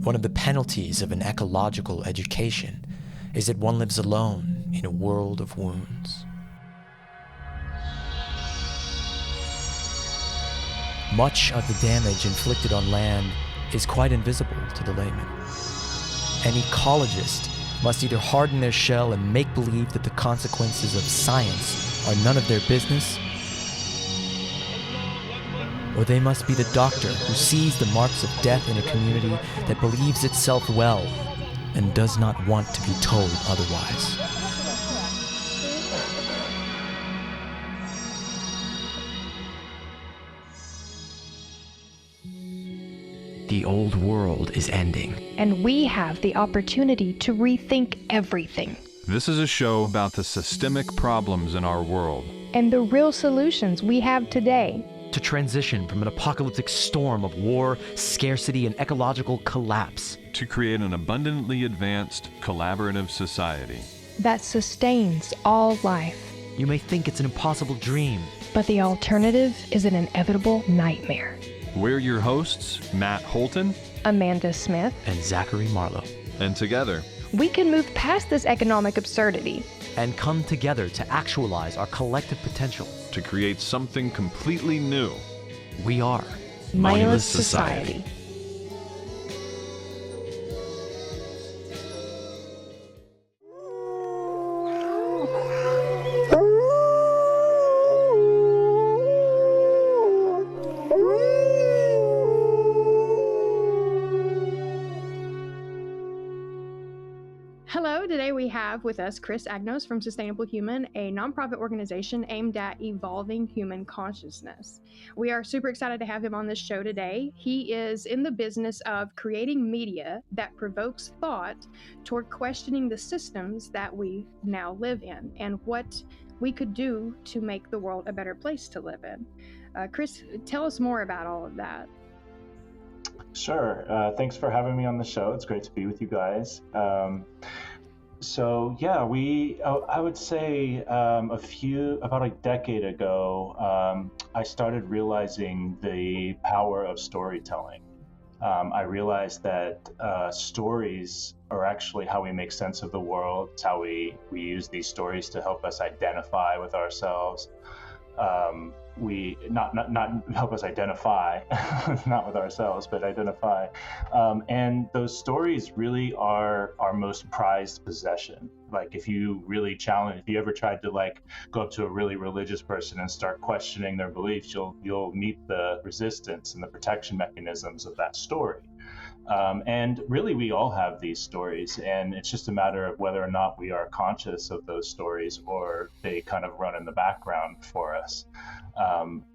One of the penalties of an ecological education is that one lives alone in a world of wounds. Much of the damage inflicted on land is quite invisible to the layman. An ecologist must either harden their shell and make believe that the consequences of science are none of their business, or they must be the doctor who sees the marks of death in a community that believes itself well and does not want to be told otherwise. The old world is ending. And we have the opportunity to rethink everything. This is a show about the systemic problems in our world. And the real solutions we have today. To transition from an apocalyptic storm of war, scarcity, and ecological collapse. To create an abundantly advanced, collaborative society. That sustains all life. You may think it's an impossible dream. But the alternative is an inevitable nightmare. We're your hosts, Matt Holton, Amanda Smith, and Zachary Marlowe. And together, we can move past this economic absurdity and come together to actualize our collective potential. To create something completely new. We are Mindless Society. Hello, today we have with us Chris Agnos from Sustainable Human, a nonprofit organization aimed at evolving human consciousness. We are super excited to have him on this show today. He is in the business of creating media that provokes thought toward questioning the systems that we now live in and what we could do to make the world a better place to live in. Chris, tell us more about all of that. Sure. Thanks for having me on the show. It's great to be with you guys. I would say about a decade ago, I started realizing the power of storytelling. I realized that stories are actually how we make sense of the world. It's how we use these stories to help us identify with ourselves. We not help us identify, not with ourselves, but identify. And those stories really are our most prized possession. Like if you ever tried to go up to a really religious person and start questioning their beliefs, you'll meet the resistance and the protection mechanisms of that story. And really, we all have these stories, and it's just a matter of whether or not we are conscious of those stories or they kind of run in the background for us.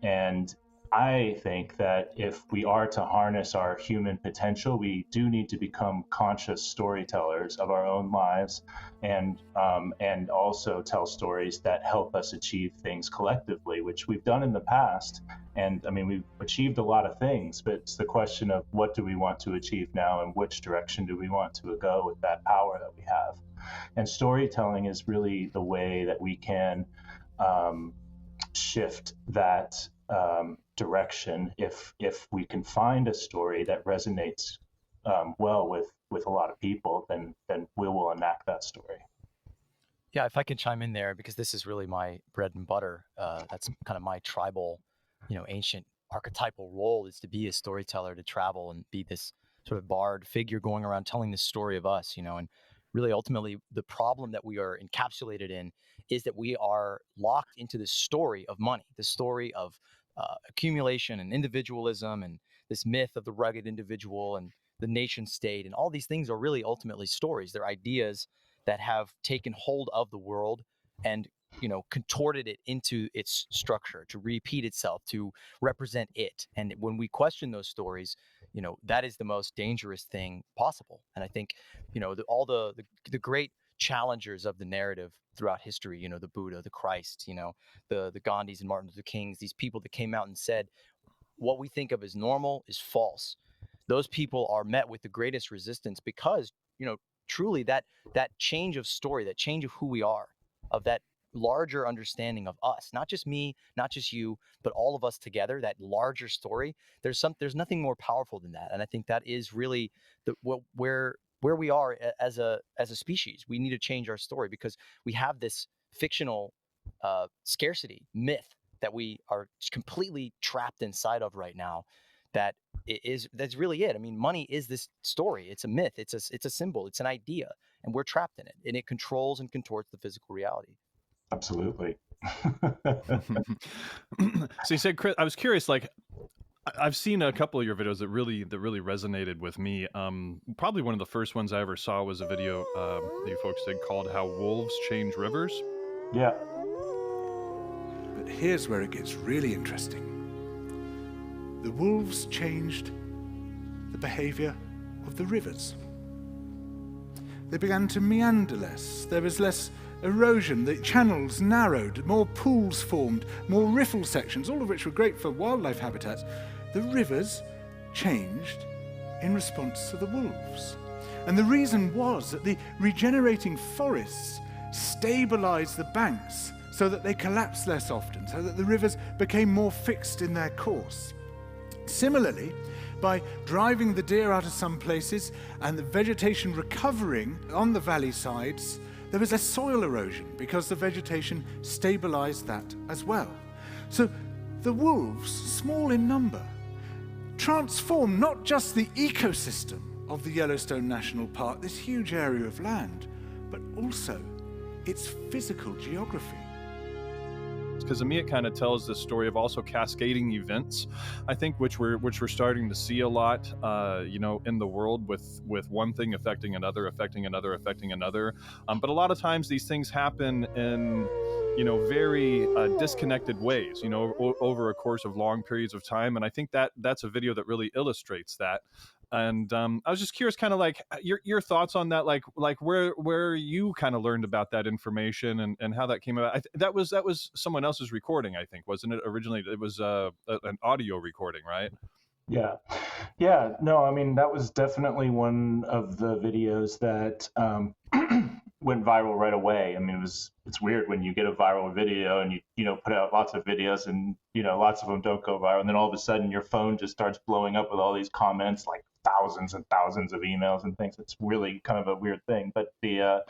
And I think that if we are to harness our human potential, we do need to become conscious storytellers of our own lives, and also tell stories that help us achieve things collectively, which we've done in the past. And I mean, we've achieved a lot of things, but it's the question of what do we want to achieve now and which direction do we want to go with that power that we have. And storytelling is really the way that we can shift that direction if we can find a story that resonates well with a lot of people, then we will enact that story. Yeah, if I can chime in there, because this is really my bread and butter. That's kind of my tribal, ancient archetypal role, is to be a storyteller, to travel and be this sort of bard figure going around telling the story of us, and really ultimately the problem that we are encapsulated in is that we are locked into this story of money, this story of accumulation and individualism, and this myth of the rugged individual and the nation state, and all these things are really ultimately stories. They're ideas that have taken hold of the world and contorted it into its structure to repeat itself, to represent it. And when we question those stories, that is the most dangerous thing possible. And I think all the great challengers of the narrative throughout history, the Buddha, the Christ, the Gandhis and Martin Luther Kings, these people that came out and said what we think of as normal is false. Those people are met with the greatest resistance because truly that change of story, that change of who we are, of that larger understanding of us, not just me, not just you, but all of us together, that larger story, there's nothing more powerful than that. And I think that is really where we are as a species. We need to change our story because we have this fictional scarcity myth that we are completely trapped inside of right now. That's really it. I mean, money is this story. It's a myth. It's a symbol. It's an idea, and we're trapped in it, and it controls and contorts the physical reality. Absolutely. So you said, Chris, I was curious, like, I've seen a couple of your videos that really resonated with me. Probably one of the first ones I ever saw was a video that you folks did called "How Wolves Change Rivers." Yeah. But here's where it gets really interesting. The wolves changed the behavior of the rivers. They began to meander less. There was less erosion. The channels narrowed, more pools formed, more riffle sections, all of which were great for wildlife habitats. The rivers changed in response to the wolves. And the reason was that the regenerating forests stabilized the banks so that they collapsed less often, so that the rivers became more fixed in their course. Similarly, by driving the deer out of some places and the vegetation recovering on the valley sides, there was less soil erosion because the vegetation stabilized that as well. So the wolves, small in number, transformed not just the ecosystem of the Yellowstone National Park, this huge area of land, but also its physical geography. Because to me, it kind of tells the story of also cascading events, I think, which we're starting to see a lot, in the world with one thing affecting another, but a lot of times these things happen in very disconnected ways, over a course of long periods of time, and I think that's a video that really illustrates that. And I was just curious, kind of like your thoughts on that, like where you kind of learned about that information and how that came about. That was someone else's recording, I think, wasn't it? Originally, it was an audio recording, right? Yeah. No, I mean, that was definitely one of the videos that went viral right away. I mean, it's weird when you get a viral video and you put out lots of videos and lots of them don't go viral, and then all of a sudden your phone just starts blowing up with all these comments, like thousands and thousands of emails and things. It's really kind of a weird thing. But the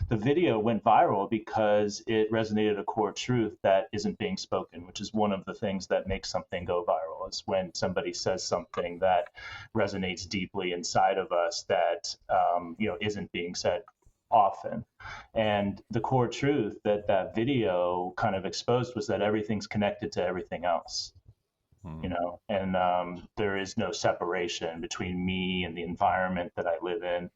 video went viral because it resonated a core truth that isn't being spoken, which is one of the things that makes something go viral, is when somebody says something that resonates deeply inside of us that isn't being said often. And the core truth that video kind of exposed was that everything's connected to everything else. And there is no separation between me and the environment that I live in.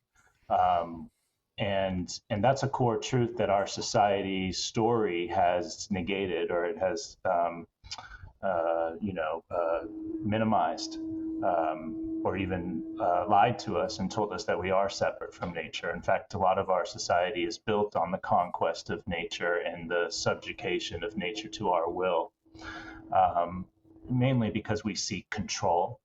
And that's a core truth that our society's story has negated, or it has, minimized, or even lied to us and told us that we are separate from nature. In fact, a lot of our society is built on the conquest of nature and the subjugation of nature to our will. Mainly because we seek control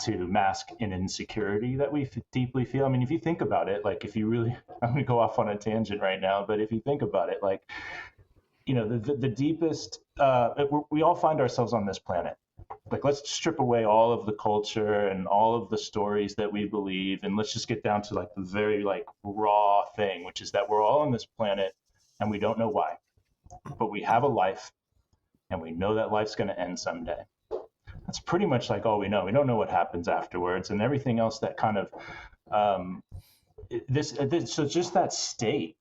to mask an insecurity that we deeply feel. I mean, if you think about it, like, I'm going to go off on a tangent right now, but if you think about it, like, the deepest, we all find ourselves on this planet. Like, let's strip away all of the culture and all of the stories that we believe, and let's just get down to like the very raw thing, which is that we're all on this planet and we don't know why, but we have a life. And we know that life's going to end someday. That's pretty much like all we know. We don't know what happens afterwards, and everything else that kind of so just that state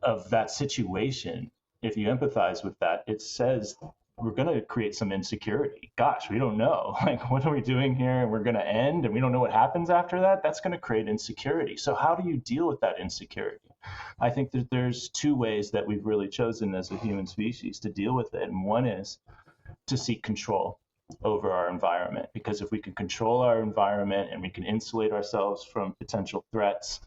of that situation. If you empathize with that, it says we're going to create some insecurity. Gosh, we don't know. Like, what are we doing here? And we're going to end, and we don't know what happens after that. That's going to create insecurity. So how do you deal with that insecurity? I think that there's two ways that we've really chosen as a human species to deal with it. And one is to seek control over our environment, because if we can control our environment and we can insulate ourselves from potential threats,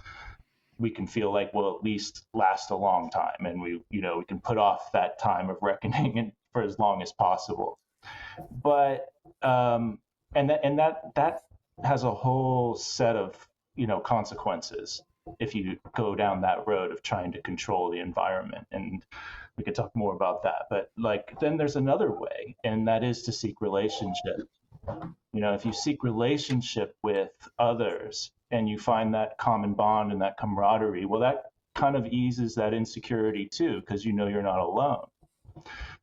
we can feel like we'll at least last a long time, and we can put off that time of reckoning for as long as possible. But that has a whole set of consequences if you go down that road of trying to control the environment. And we could talk more about that. But like, then there's another way, and that is to seek relationship. If you seek relationship with others and you find that common bond and that camaraderie, well, that kind of eases that insecurity too, because you're not alone.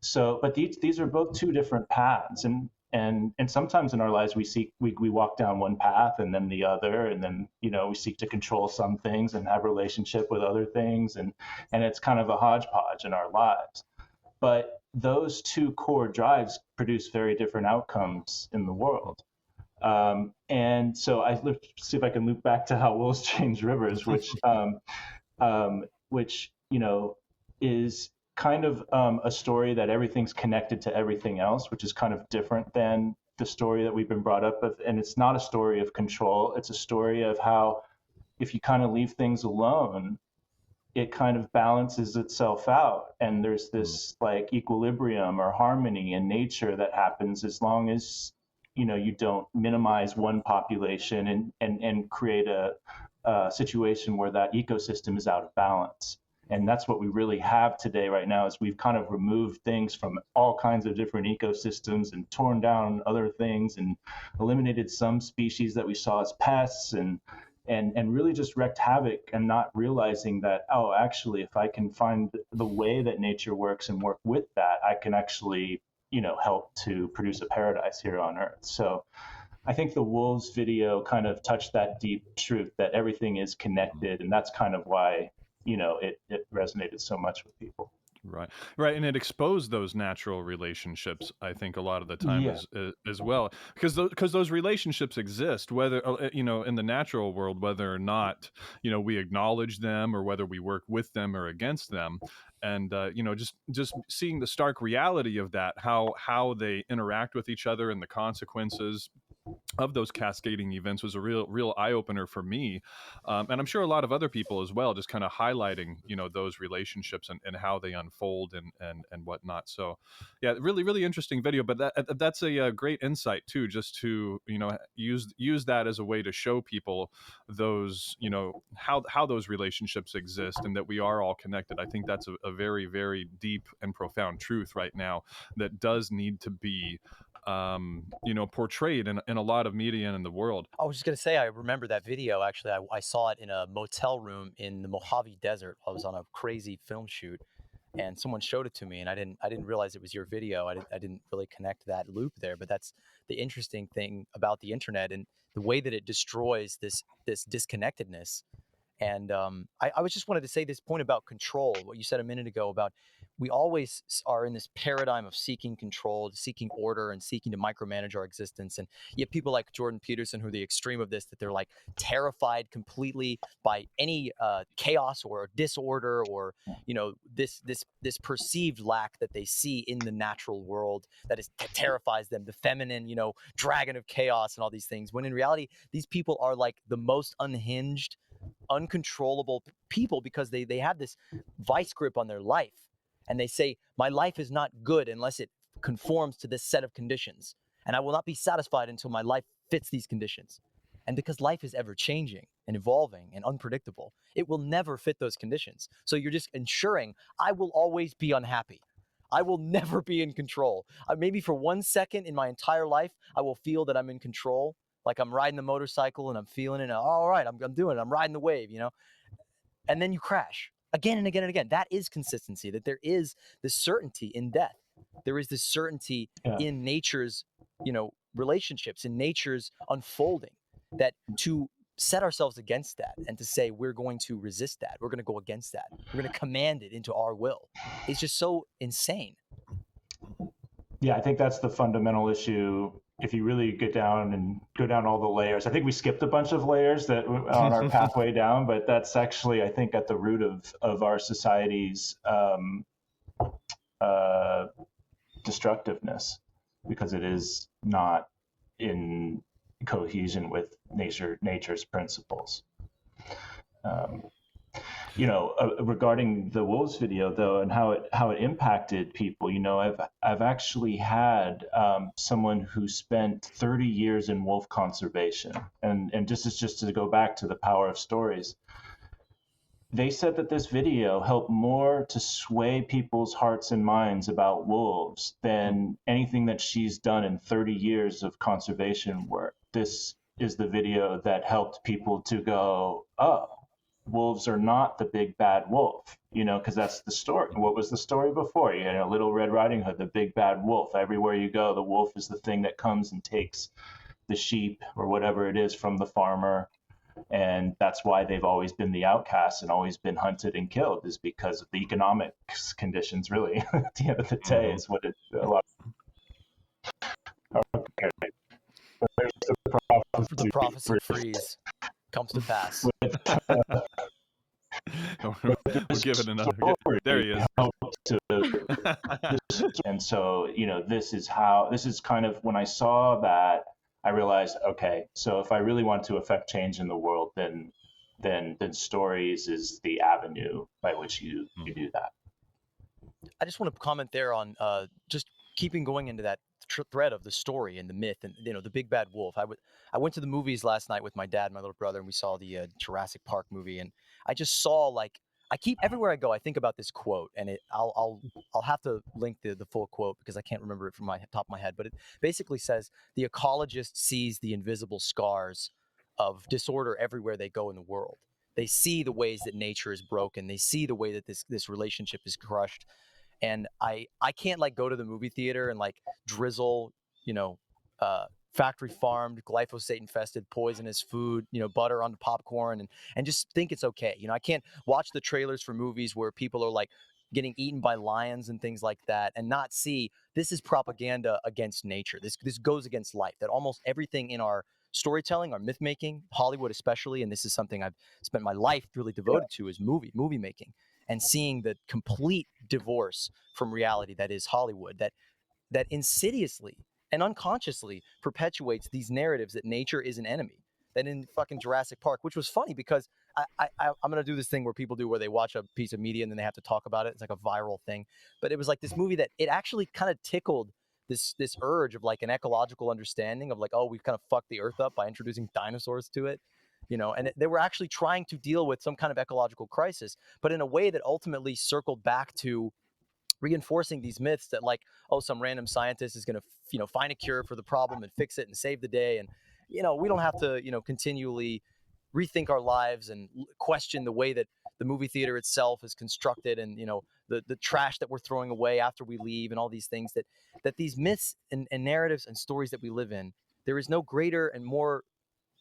So, but these are both two different paths, and sometimes in our lives we walk down one path and then the other, and then we seek to control some things and have relationship with other things, and it's kind of a hodgepodge in our lives. But those two core drives produce very different outcomes in the world. And so let's see if I can loop back to how wolves change rivers, which is kind of a story that everything's connected to everything else, which is kind of different than the story that we've been brought up with. And it's not a story of control. It's a story of how if you kind of leave things alone, it kind of balances itself out. And there's this like equilibrium or harmony in nature that happens as long as, you don't minimize one population and create a situation where that ecosystem is out of balance. And that's what we really have today right now, is we've kind of removed things from all kinds of different ecosystems and torn down other things and eliminated some species that we saw as pests and really just wreaked havoc, and not realizing that, oh, actually, if I can find the way that nature works and work with that, I can actually, help to produce a paradise here on Earth. So I think the wolves video kind of touched that deep truth that everything is connected, and that's kind of why it resonated so much with people. Right. And it exposed those natural relationships, I think, a lot of the time as well, because those relationships exist, whether in the natural world, whether or not we acknowledge them or whether we work with them or against them. And just seeing the stark reality of that, how they interact with each other and the consequences of those cascading events was a real eye-opener for me, and I'm sure a lot of other people as well, just kind of highlighting those relationships and how they unfold and whatnot. So yeah, really interesting video. But that's a great insight too, just to use that as a way to show people those how those relationships exist and that we are all connected. I think that's a very, very deep and profound truth right now that does need to be portrayed in a lot of media and in the world. I was just going to say, I remember that video. Actually, I saw it in a motel room in the Mojave Desert. I was on a crazy film shoot, and someone showed it to me, and I didn't realize it was your video. I didn't really connect that loop there. But that's the interesting thing about the internet and the way that it destroys this disconnectedness. And I was just wanted to say this point about control, what you said a minute ago about we always are in this paradigm of seeking control, seeking order, and seeking to micromanage our existence. And you have people like Jordan Peterson who are the extreme of this, that they're like terrified completely by any chaos or disorder or this perceived lack that they see in the natural world that terrifies them, the feminine dragon of chaos and all these things, when in reality these people are like the most unhinged, uncontrollable people, because they have this vice grip on their life, and they say, my life is not good unless it conforms to this set of conditions, and I will not be satisfied until my life fits these conditions. And because life is ever changing and evolving and unpredictable, it will never fit those conditions. So you're just ensuring I will always be unhappy. I will never be in control. Maybe for 1 second in my entire life, I will feel that I'm in control. Like I'm riding the motorcycle and I'm feeling it. All right, I'm doing it. I'm riding the wave, and then you crash again and again and again. That is consistency, that there is this certainty in death. There is this certainty in nature's, relationships, in nature's unfolding, that to set ourselves against that and to say we're going to resist that, we're going to go against that, we're going to command it into our will, is just so insane. Yeah, I think that's the fundamental issue. If you really go down all the layers, I think we skipped a bunch of layers that on our pathway down, but that's actually, I think, at the root of our society's destructiveness, because it is not in cohesion with nature's principles. Regarding the wolves video though, and how it impacted people, I've actually had someone who spent 30 years in wolf conservation, and this is just to go back to the power of stories. they said that this video helped more to sway people's hearts and minds about wolves than anything that she's done in 30 years of conservation work. This is the video that helped people to go, oh, wolves are not the big bad wolf, because that's the story. What was the story before? Little Red Riding Hood, the big bad wolf. Everywhere you go, the wolf is the thing that comes and takes the sheep or whatever it is from the farmer. And that's why they've always been the outcasts and always been hunted and killed, is because of the economic conditions, really. At the end of the day, is what a lot of... Okay. But there's The prophecy freeze comes to pass. We'll give it another. There he is. And so, this is kind of, when I saw that, I realized, okay, so if I really want to affect change in the world, then stories is the avenue by which you do that. I just want to comment there on just keeping going into that thread of the story and the myth and the big bad wolf. I went to the movies last night with my dad and my little brother, and we saw the Jurassic Park movie, and I just saw, everywhere I go, I think about this quote, and I'll have to link the full quote because I can't remember it from my top of my head, but it basically says, the ecologist sees the invisible scars of disorder everywhere they go in the world. They see the ways that nature is broken. They see the way that this relationship is crushed. And I can't go to the movie theater and drizzle, factory farmed, glyphosate infested, poisonous food, butter on the popcorn and just think it's okay. I can't watch the trailers for movies where people are getting eaten by lions and things like that and not see this is propaganda against nature. This goes against life, that almost everything in our storytelling, our myth making, Hollywood especially, and this is something I've spent my life really devoted to, is movie making, and seeing the complete divorce from reality that is Hollywood, that insidiously and unconsciously perpetuates these narratives that nature is an enemy. That in fucking Jurassic Park, which was funny because I'm going to do this thing where people do where they watch a piece of media and then they have to talk about it. It's like a viral thing. But it was this movie that it actually kind of tickled this urge of an ecological understanding of oh, we've kind of fucked the earth up by introducing dinosaurs to it. And they were actually trying to deal with some kind of ecological crisis, but in a way that ultimately circled back to reinforcing these myths that oh, some random scientist is going to find a cure for the problem and fix it and save the day, and we don't have to continually rethink our lives and question the way that the movie theater itself is constructed, and the trash that we're throwing away after we leave, and all these things that these myths and narratives and stories that we live in, there is no greater and more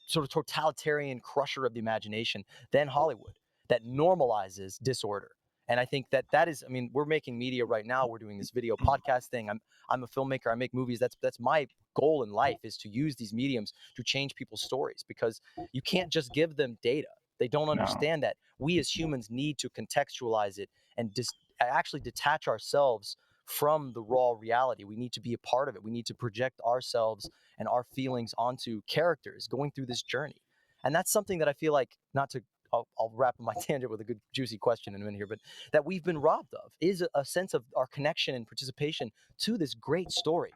sort of totalitarian crusher of the imagination than Hollywood, that normalizes disorder. And I think that is, we're making media right now. We're doing this video podcast thing. I'm a filmmaker. I make movies. That's my goal in life, is to use these mediums to change people's stories, because you can't just give them data. They don't understand that we as humans need to contextualize it and actually detach ourselves from the raw reality. We need to be a part of it. We need to project ourselves and our feelings onto characters going through this journey. And that's something that I feel I'll wrap my tangent with a good juicy question in a minute here, but that we've been robbed of is a sense of our connection and participation to this great story.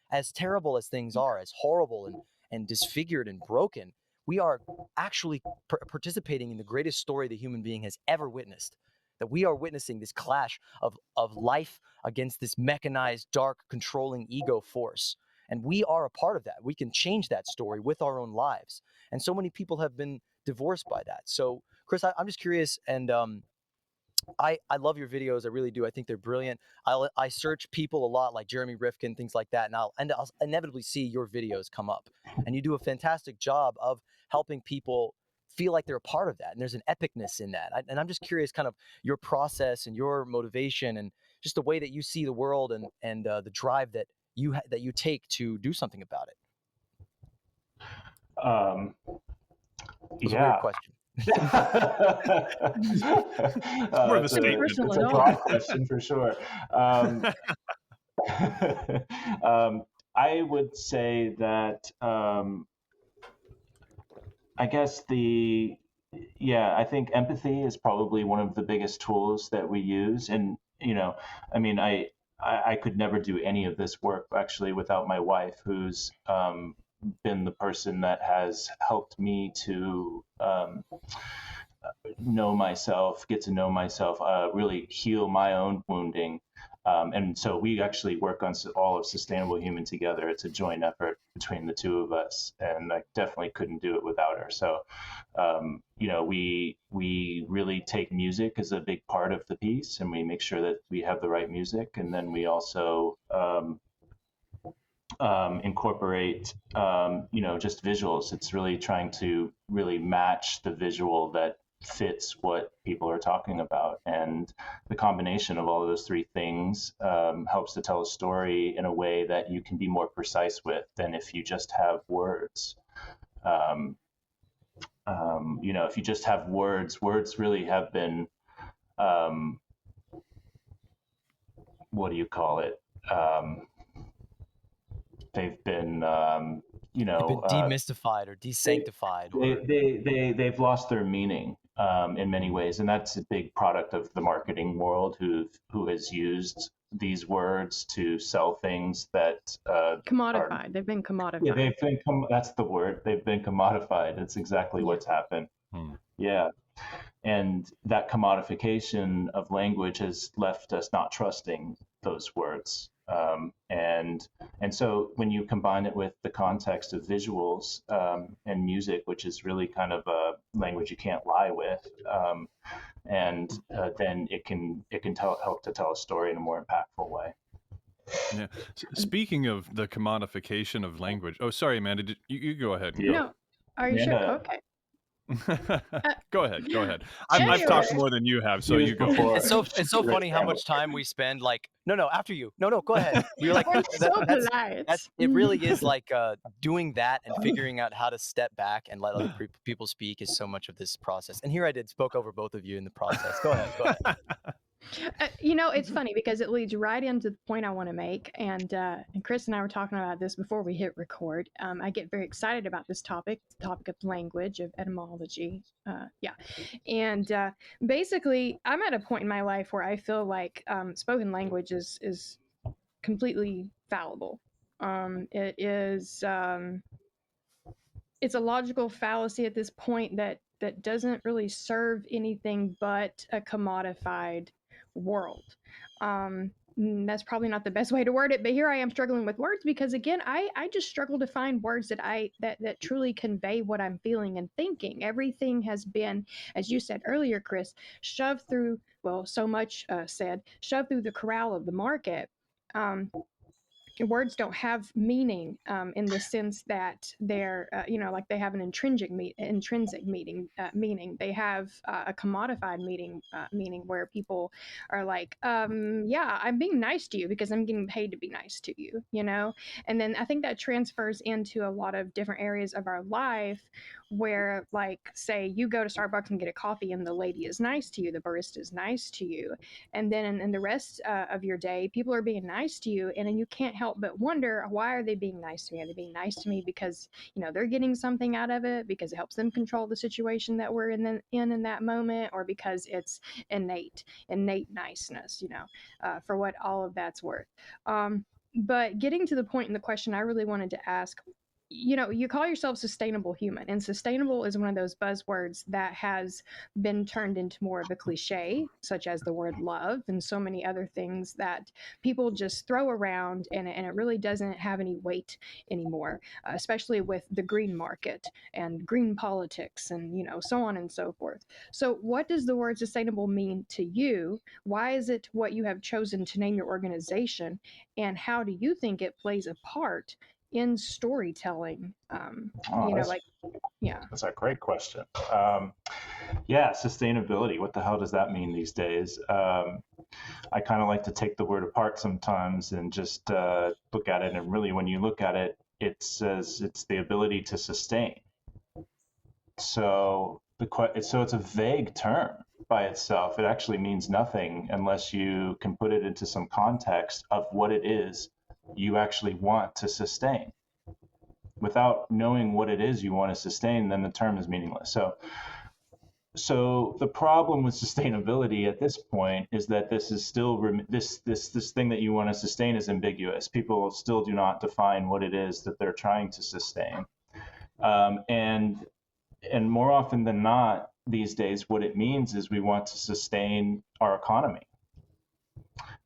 As terrible as things are, as horrible and disfigured and broken, we are actually participating in the greatest story the human being has ever witnessed. That we are witnessing this clash of life against this mechanized, dark, controlling ego force. And we are a part of that. We can change that story with our own lives. And so many people have been divorced by that. So, Chris, I'm just curious, and I love your videos. I really do. I think they're brilliant. I search people a lot, like Jeremy Rifkin, things like that, and I'll inevitably see your videos come up. And you do a fantastic job of helping people feel like they're a part of that, and there's an epicness in that. And I'm just curious, kind of your process and your motivation, and just the way that you see the world, and the drive that you take to do something about it. It was a weird question. More of a statement. It's a broad question for sure. I would say that I guess I think empathy is probably one of the biggest tools that we use. And, I could never do any of this work actually without my wife, who's been the person that has helped me to know myself, get to know myself, really heal my own wounding. And so we actually work on all of Sustainable Human together. It's a joint effort between the two of us, and I definitely couldn't do it without her. So, we really take music as a big part of the piece, and we make sure that we have the right music, and then we also incorporate, just visuals. It's really trying to really match the visual that fits what people are talking about. And the combination of all of those three things helps to tell a story in a way that you can be more precise with than if you just have words. If you just have words really have been, what do you call it? They've been, demystified or desanctified. They've lost their meaning in many ways, and that's a big product of the marketing world who has used these words to sell things that Commodified. They've been commodified. Yeah, that's the word. They've been commodified. It's exactly what's happened. Yeah. And that commodification of language has left us not trusting those words. And so when you combine it with the context of visuals and music, which is really kind of a language you can't lie with, then it can help to tell a story in a more impactful way. Yeah. Speaking of the commodification of language, oh, sorry, Amanda, you go ahead. No, are you sure? Okay. Go ahead. I've talked more than you have, so you go. It's so funny how much time we spend no, after you. No, go ahead. You're like, it really is like doing that and figuring out how to step back and let other people speak is so much of this process. And here I spoke over both of you in the process. Go ahead. It's funny because it leads right into the point I want to make. And Chris and I were talking about this before we hit record. I get very excited about this topic, the topic of language, of etymology. And basically, I'm at a point in my life where I feel like spoken language is completely fallible. It is, it's a logical fallacy at this point that doesn't really serve anything but a commodified world. That's probably not the best way to word it, but here I am struggling with words because again, I just struggle to find words that truly convey what I'm feeling and thinking. Everything has been, as you said earlier, Chris, shoved through the corral of the market. Words don't have meaning in the sense that they're, like they have an intrinsic meaning. They have a commodified meaning where people are like, I'm being nice to you because I'm getting paid to be nice to you, And then I think that transfers into a lot of different areas of our life where, like, say you go to Starbucks and get a coffee and the lady is nice to you, the barista is nice to you. And then in the rest of your day, people are being nice to you. And then you can't help but wonder, why are they being nice to me? Are they being nice to me because, they're getting something out of it, because it helps them control the situation that we're in that moment, or because it's innate niceness, for what all of that's worth. But getting to the point in the question I really wanted to ask, you call yourself sustainable human, and sustainable is one of those buzzwords that has been turned into more of a cliche, such as the word love and so many other things that people just throw around, and it really doesn't have any weight anymore, especially with the green market and green politics and, so on and so forth. So what does the word sustainable mean to you? Why is it what you have chosen to name your organization? And how do you think it plays a part in storytelling? That's a great question. Sustainability, what the hell does that mean these days? I kind of like to take the word apart sometimes and just look at it, and really when you look at it, it says it's the ability to sustain. So it's a vague term by itself. It actually means nothing unless you can put it into some context of what it is you actually want to sustain. Without knowing what it is you want to sustain, then the term is meaningless. So the problem with sustainability at this point is that this is still this thing that you want to sustain is ambiguous. People still do not define what it is that they're trying to sustain, and more often than not, these days, what it means is we want to sustain our economy,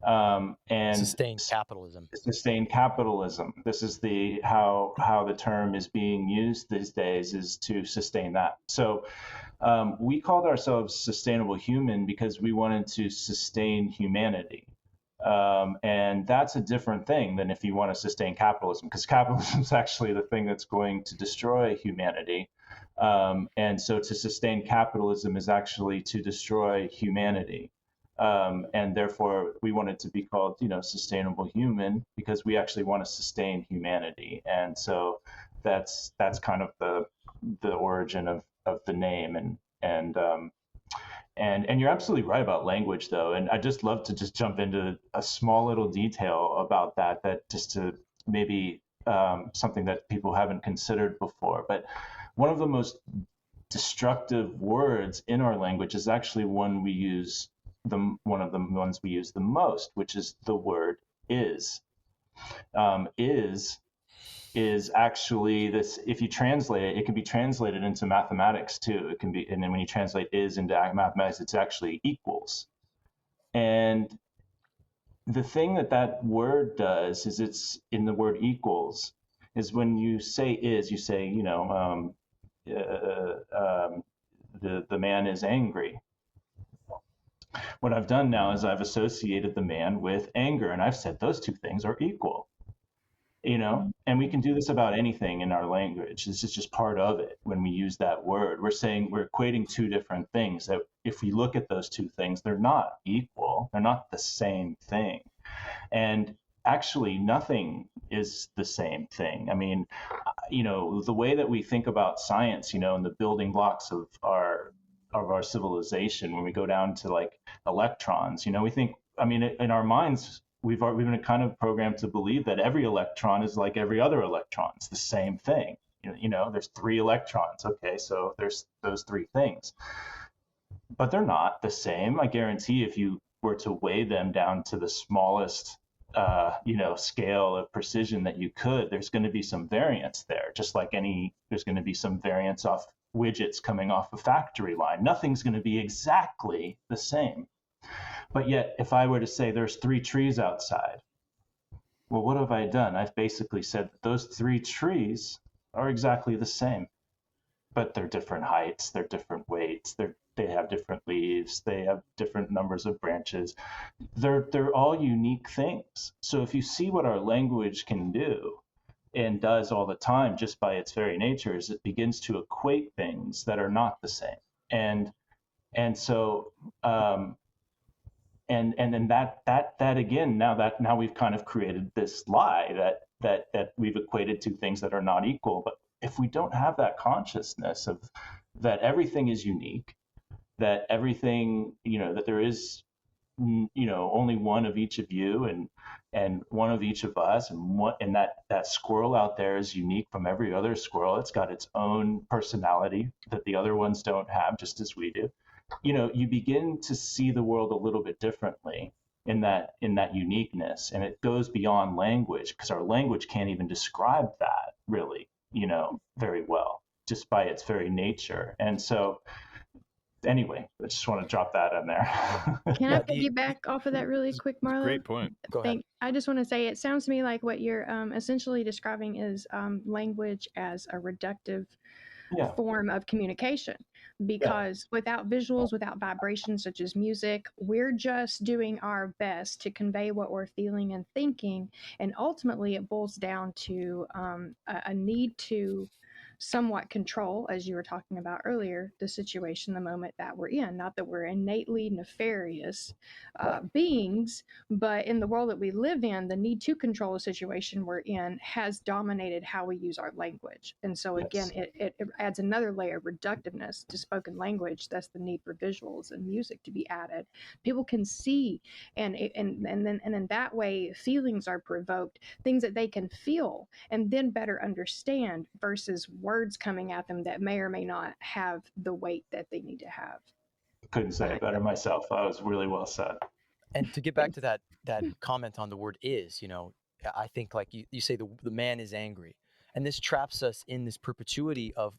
and Sustain capitalism. sustain capitalism. This is how the term is being used these days, is to sustain that. So we called ourselves Sustainable Human because we wanted to sustain humanity. And that's a different thing than if you want to sustain capitalism, because capitalism is actually the thing that's going to destroy humanity. And so to sustain capitalism is actually to destroy humanity. And therefore, we wanted to be called, Sustainable Human, because we actually want to sustain humanity. And so that's kind of the origin of the name. And you're absolutely right about language, though. And I just love to just jump into a small little detail about that just to maybe something that people haven't considered before. But one of the most destructive words in our language is actually one of the ones we use the most, which is the word is. Is actually this, if you translate it, it can be translated into mathematics too. It can be, and then when you translate is into mathematics, it's actually equals. And the thing that word does is, it's in the word equals, is when you say is, you say, the man is angry. What I've done now is I've associated the man with anger, and I've said those two things are equal. And we can do this about anything in our language. This is just part of it. When we use that word, we're equating two different things that, if we look at those two things, they're not equal. They're not the same thing. And actually, nothing is the same thing. I mean, the way that we think about science, and the building blocks of our civilization, when we go down to like electrons, we think, in our minds, we've been kind of programmed to believe that every electron is like every other electron. It's the same thing. There's 3 electrons. Okay, so there's those 3 things. But they're not the same. I guarantee if you were to weigh them down to the smallest, scale of precision that you could, there's going to be some variance there. Just like there's going to be some variance off widgets coming off a factory line. Nothing's going to be exactly the same. But yet, if I were to say there's 3 trees outside, well, what have I done? I've basically said that those 3 trees are exactly the same, but they're different heights, they're different weights, they have different leaves, they have different numbers of branches. They're all unique things. So if you see what our language can do and does all the time, just by its very nature, is it begins to equate things that are not the same. And so and then that again, now we've kind of created this lie that we've equated two things that are not equal. But if we don't have that consciousness of that everything is unique, that everything, that there is, only one of each of you and one of each of us, and that squirrel out there is unique from every other squirrel. It's got its own personality that the other ones don't have, just as we do. You begin to see the world a little bit differently in that uniqueness, and it goes beyond language, because our language can't even describe that really, very well, just by its very nature. And so anyway, I just want to drop that in there. Can I piggyback off of that really quick, Marlo? Great point. Go ahead. I just want to say, it sounds to me like what you're essentially describing is language as a reductive form of communication, because without visuals, without vibrations such as music, we're just doing our best to convey what we're feeling and thinking, and ultimately it boils down to a need to somewhat control, as you were talking about earlier, the situation, the moment that we're in. Not that we're innately nefarious beings, but in the world that we live in, the need to control the situation we're in has dominated how we use our language. And so again, it adds another layer of reductiveness to spoken language. That's the need for visuals and music to be added. People can see, and in that way, feelings are provoked, things that they can feel and then better understand, versus words coming at them that may or may not have the weight that they need to have. Couldn't say it better myself. That was really well said. And to get back to that comment on the word is, I think, like you say, the man is angry, and this traps us in this perpetuity of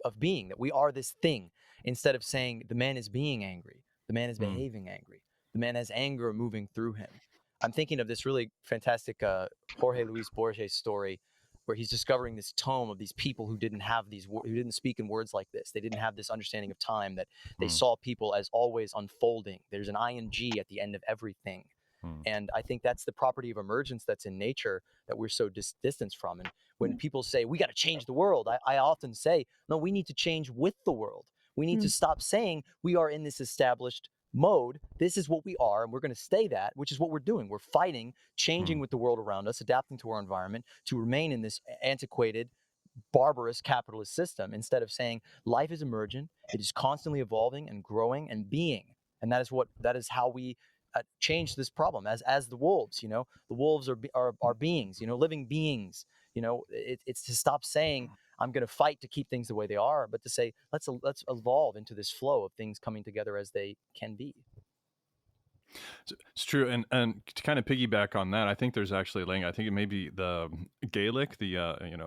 of being, that we are this thing, instead of saying the man is being angry, the man is Mm. behaving angry, the man has anger moving through him. I'm thinking of this really fantastic Jorge Luis Borges story, where he's discovering this tome of these people who didn't have who didn't speak in words like this. They didn't have this understanding of time, that they saw people as always unfolding. There's an ing at the end of everything. And I think that's the property of emergence that's in nature that we're so distanced from. And when people say, we got to change the world, I often say, no, we need to change with the world. We need to stop saying we are in this established mode. This is what we are, and we're going to stay that, which is what we're doing. We're fighting, changing with the world around us, adapting to our environment to remain in this antiquated, barbarous capitalist system, instead of saying life is emergent, it is constantly evolving and growing and being. And that is how we change this problem as the wolves. The wolves are beings, living beings. It's to stop saying I'm going to fight to keep things the way they are, but to say let's evolve into this flow of things coming together as they can be. It's true, and to kind of piggyback on that, I think there's actually a language. I think it may be the Gaelic, the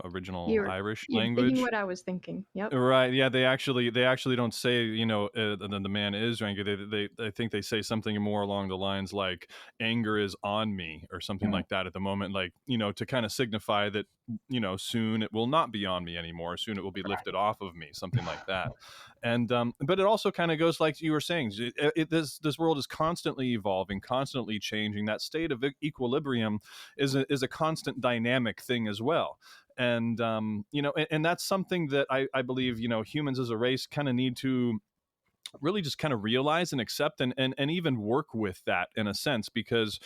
original Irish language. Thinking what I was thinking. Yep. Right. Yeah. They actually don't say the man is angry. I think they say something more along the lines like anger is on me or something like that at the moment, like to kind of signify that soon it will not be on me anymore. Soon it will be lifted off of me, something like that. And but it also kind of goes like you were saying. This world is constantly evolving, constantly changing. That state of equilibrium is a constant dynamic thing as well. And and that's something that I believe humans as a race kind of need to really just kind of realize and accept and even work with that in a sense, because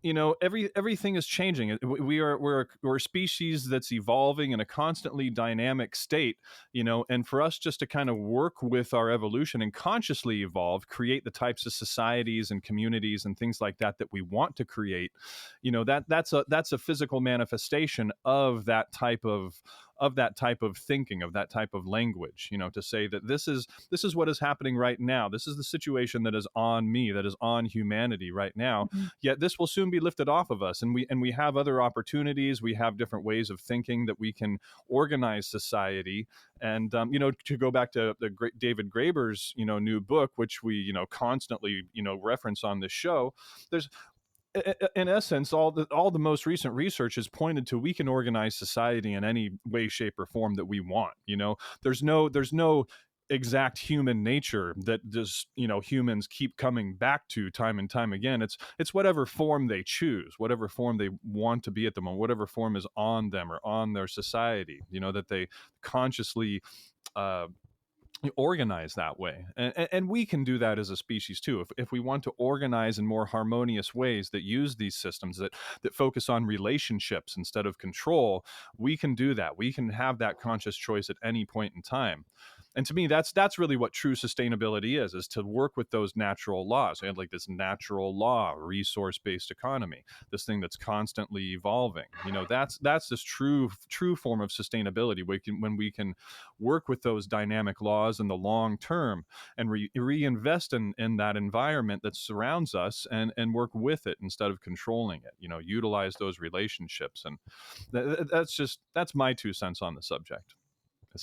everything is changing. We're a species that's evolving in a constantly dynamic state, and for us just to kind of work with our evolution and consciously evolve, create the types of societies and communities and things like that we want to create, that's a physical manifestation of that type of thinking, of that type of language, to say that this is what is happening right now. This is the situation that is on me, that is on humanity right now. Yet this will soon be lifted off of us. And we have other opportunities. We have different ways of thinking that we can organize society. And, to go back to the great David Graeber's, new book, which we, constantly, reference on this show, there's, in essence, all the most recent research has pointed to we can organize society in any way, shape, or form that we want. There's no exact human nature that just humans keep coming back to time and time again. It's whatever form they choose, whatever form they want to be at the moment, whatever form is on them or on their society. That they consciously organize that way, and we can do that as a species too, if we want to organize in more harmonious ways that use these systems that focus on relationships instead of control. We can do that. We can have that conscious choice at any point in time. And to me, that's really what true sustainability is to work with those natural laws. And like this natural law, resource-based economy, this thing that's constantly evolving. That's this true form of sustainability. When we can work with those dynamic laws in the long term and reinvest in that environment that surrounds us and work with it instead of controlling it. Utilize those relationships, and that's my 2 cents on the subject.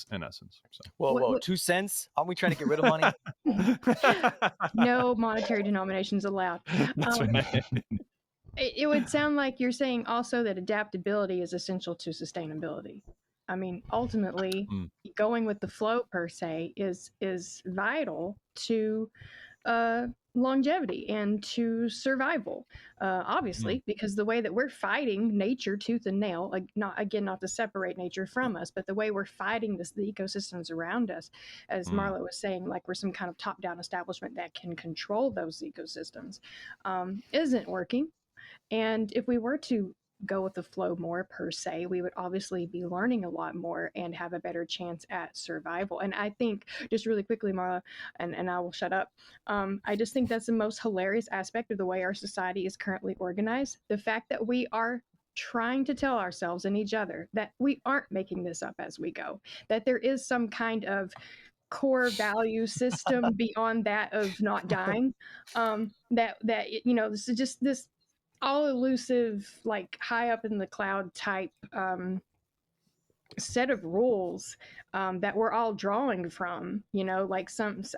In essence. So. Whoa, 2 cents? Aren't we trying to get rid of money? No monetary denominations allowed. That's right. It would sound like you're saying also that adaptability is essential to sustainability. I mean, ultimately, going with the flow per se is vital to longevity and to survival, obviously, because the way that we're fighting nature tooth and nail, like not to separate nature from us, but the way we're fighting the ecosystems around us, as Marla was saying, like we're some kind of top-down establishment that can control those ecosystems, isn't working. And if we were to go with the flow more per se, we would obviously be learning a lot more and have a better chance at survival. And I think, just really quickly, Marla, and I will shut up, I just think that's the most hilarious aspect of the way our society is currently organized. The fact that we are trying to tell ourselves and each other that we aren't making this up as we go, that there is some kind of core value system beyond that of not dying, that this is just this all elusive, like high up in the cloud type set of rules that we're all drawing from, like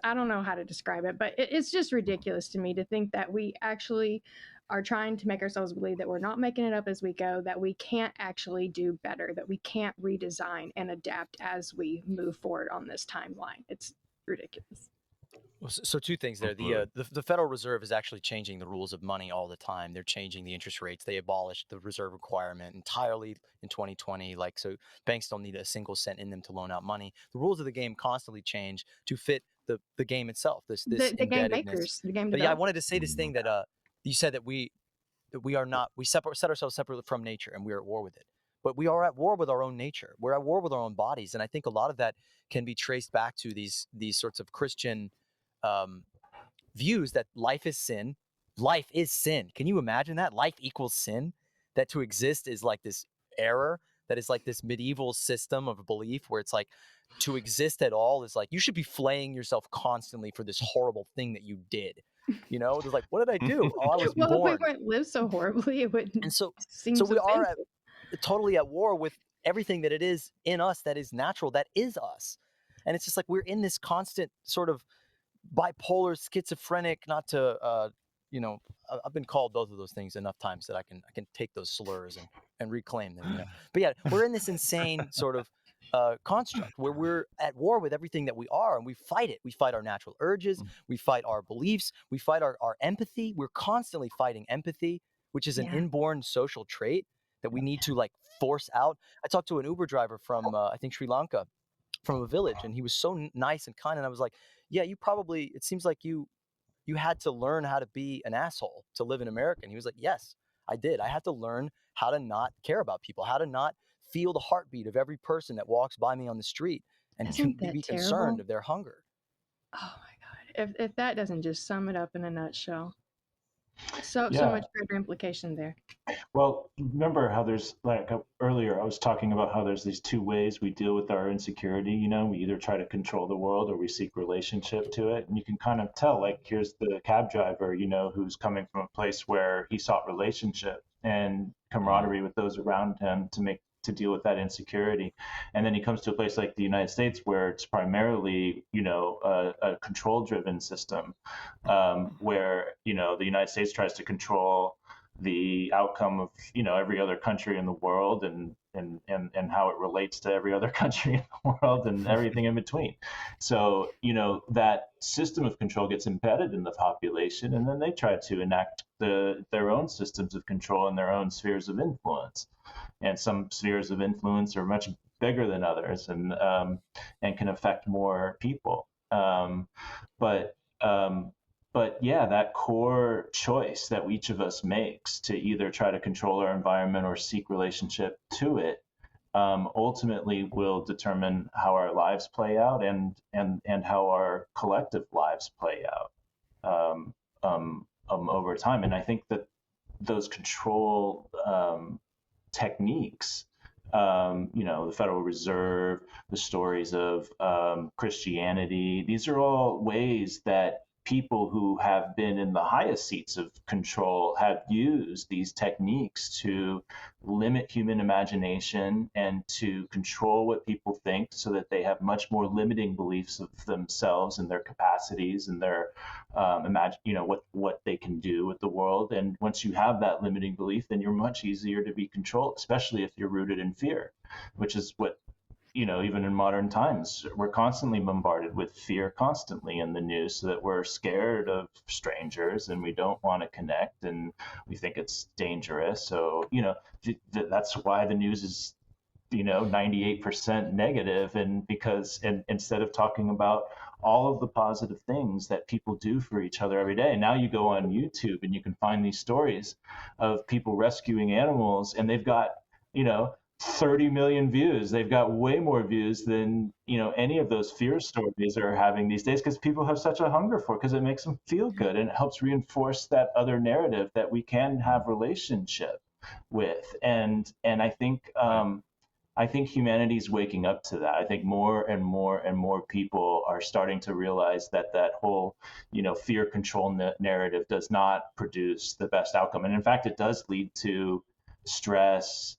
I don't know how to describe it, but it's just ridiculous to me to think that we actually are trying to make ourselves believe that we're not making it up as we go, that we can't actually do better, that we can't redesign and adapt as we move forward on this timeline. It's ridiculous. So two things there. The Federal Reserve is actually changing the rules of money all the time. They're changing the interest rates. They abolished the reserve requirement entirely in 2020. So banks don't need a single cent in them to loan out money. The rules of the game constantly change to fit the game itself. This the game indebtedness. makers, the game. But yeah, I wanted to say this thing that you said that we are not. We set ourselves separately from nature, and we are at war with it. But we are at war with our own nature. We're at war with our own bodies, and I think a lot of that can be traced back to these sorts of Christian views that life is sin. Life is sin. Can you imagine that? Life equals sin. That to exist is like this error. That is like this medieval system of belief where it's like to exist at all is like you should be flaying yourself constantly for this horrible thing that you did. It's like, what did I do? Oh, I was born. If we wouldn't live so horribly, it wouldn't. And so seem we so are totally at war with everything that it is in us that is natural, that is us. And it's just like we're in this constant sort of bipolar, schizophrenic, not to I've been called both of those things enough times that I can take those slurs and reclaim them. But yeah, we're in this insane sort of construct where we're at war with everything that we are, and we fight it. We fight our natural urges, we fight our beliefs, we fight our empathy. We're constantly fighting empathy, which is an inborn social trait that we need to force out. I talked to an Uber driver from I think Sri Lanka, from a village, and he was so nice and kind, and I was like, yeah, it seems like you had to learn how to be an asshole to live in America. And he was like, yes, I did. I had to learn how to not care about people, how to not feel the heartbeat of every person that walks by me on the street and be concerned of their hunger. Oh my God. If that doesn't just sum it up in a nutshell. So much greater implication there. Well, remember how there's earlier I was talking about how there's these two ways we deal with our insecurity. We either try to control the world or we seek relationship to it. And you can kind of tell, here's the cab driver, who's coming from a place where he sought relationship and camaraderie with those around him to deal with that insecurity. And then he comes to a place like the United States where it's primarily, a control-driven system, where, the United States tries to control the outcome of, every other country in the world and how it relates to every other country in the world and everything in between. So, that system of control gets embedded in the population, and then they try to enact their own systems of control in their own spheres of influence. And some spheres of influence are much bigger than others and can affect more people. But yeah, that core choice that each of us makes to either try to control our environment or seek relationship to it ultimately will determine how our lives play out and how our collective lives play out over time. And I think that those control techniques, the Federal Reserve, the stories of Christianity, these are all ways that people who have been in the highest seats of control have used these techniques to limit human imagination and to control what people think so that they have much more limiting beliefs of themselves and their capacities and their what they can do with the world. And once you have that limiting belief, then you're much easier to be controlled, especially if you're rooted in fear, which is what even in modern times, we're constantly bombarded with fear constantly in the news, so that we're scared of strangers and we don't want to connect and we think it's dangerous. So, that's why the news is, 98% negative. And instead of talking about all of the positive things that people do for each other every day, now you go on YouTube and you can find these stories of people rescuing animals, and they've got, 30 million views. They've got way more views than any of those fear stories are having these days, because people have such a hunger for it, because it makes them feel good and it helps reinforce that other narrative that we can have relationship with. And I think humanity's waking up to that. I think more and more and more people are starting to realize that whole fear control narrative does not produce the best outcome, and in fact it does lead to stress,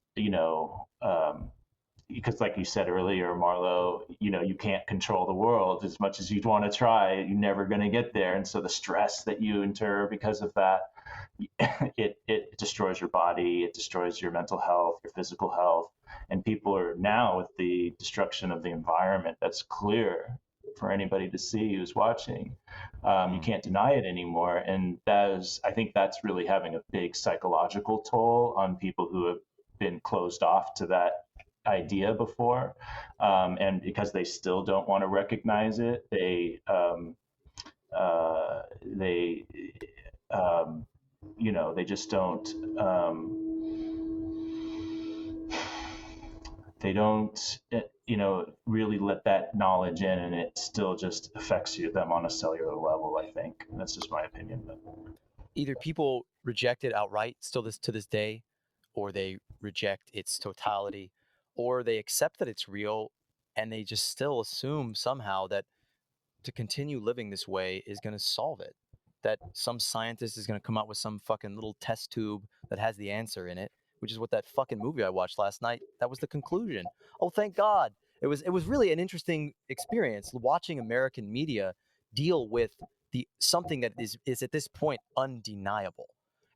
because like you said earlier, Marlo, you can't control the world as much as you'd want to try. You're never going to get there. And so the stress that you endure because of that, it destroys your body, it destroys your mental health, your physical health. And people are now, with the destruction of the environment, that's clear for anybody to see who's watching. You can't deny it anymore. And I think that's really having a big psychological toll on people who have been closed off to that idea before. And because they still don't want to recognize it, they just don't, they don't, really let that knowledge in, and it still just affects them on a cellular level, I think. That's just my opinion. But either people reject it outright still to this day, or they reject its totality, or they accept that it's real and they just still assume somehow that to continue living this way is going to solve it. That some scientist is going to come out with some fucking little test tube that has the answer in it, which is what that fucking movie I watched last night, that was the conclusion. Oh, thank God. It was really an interesting experience watching American media deal with something that is at this point undeniable.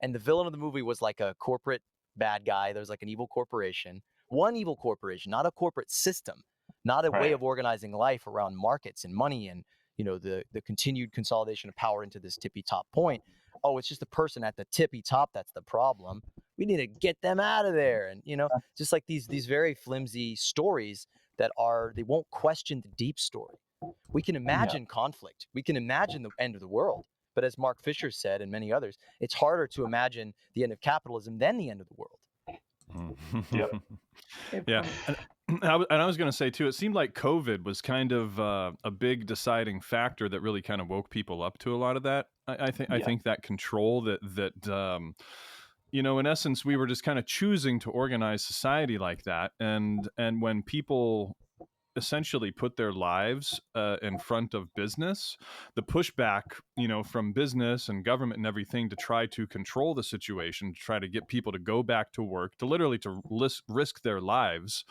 And the villain of the movie was like a corporate bad guy. There's like an evil corporation, one evil corporation, not a corporate system, not a way of organizing life around markets and money and the continued consolidation of power into this tippy top point. Oh, it's just the person at the tippy top that's the problem. We need to get them out of there. And just like these very flimsy stories they won't question the deep story. We can imagine conflict. We can imagine the end of the world. But as Mark Fisher said, and many others, it's harder to imagine the end of capitalism than the end of the world. Yep. Yeah. And I was going to say, too, it seemed like COVID was kind of a big deciding factor that really kind of woke people up to a lot of that. I think that control that in essence, we were just kind of choosing to organize society like that. And when people essentially put their lives in front of business, the pushback, from business and government and everything to try to control the situation, to try to get people to go back to work, to literally to risk their lives,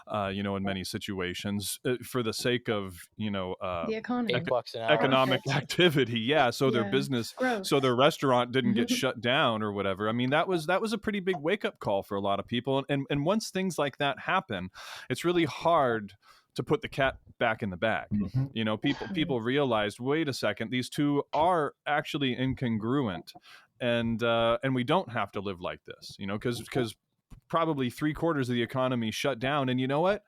in many situations for the sake of, the economy, economic activity. Yeah. So their business, so their restaurant didn't get shut down or whatever. I mean, that was a pretty big wake up call for a lot of people. And once things like that happen, it's really hard to put the cat back in the bag. People realized, wait a second, these two are actually incongruent, and we don't have to live like this, because probably 3/4 of the economy shut down, and you know what?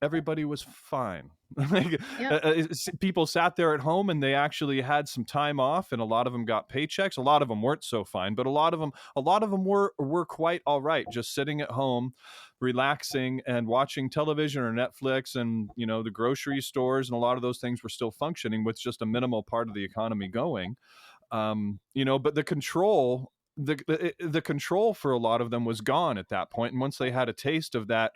Everybody was fine. People sat there at home and they actually had some time off, and a lot of them got paychecks. A lot of them weren't so fine, but a lot of them were quite all right, just sitting at home, relaxing and watching television or Netflix, and the grocery stores and a lot of those things were still functioning with just a minimal part of the economy going. But the control. The control for a lot of them was gone at that point, and once they had a taste of that,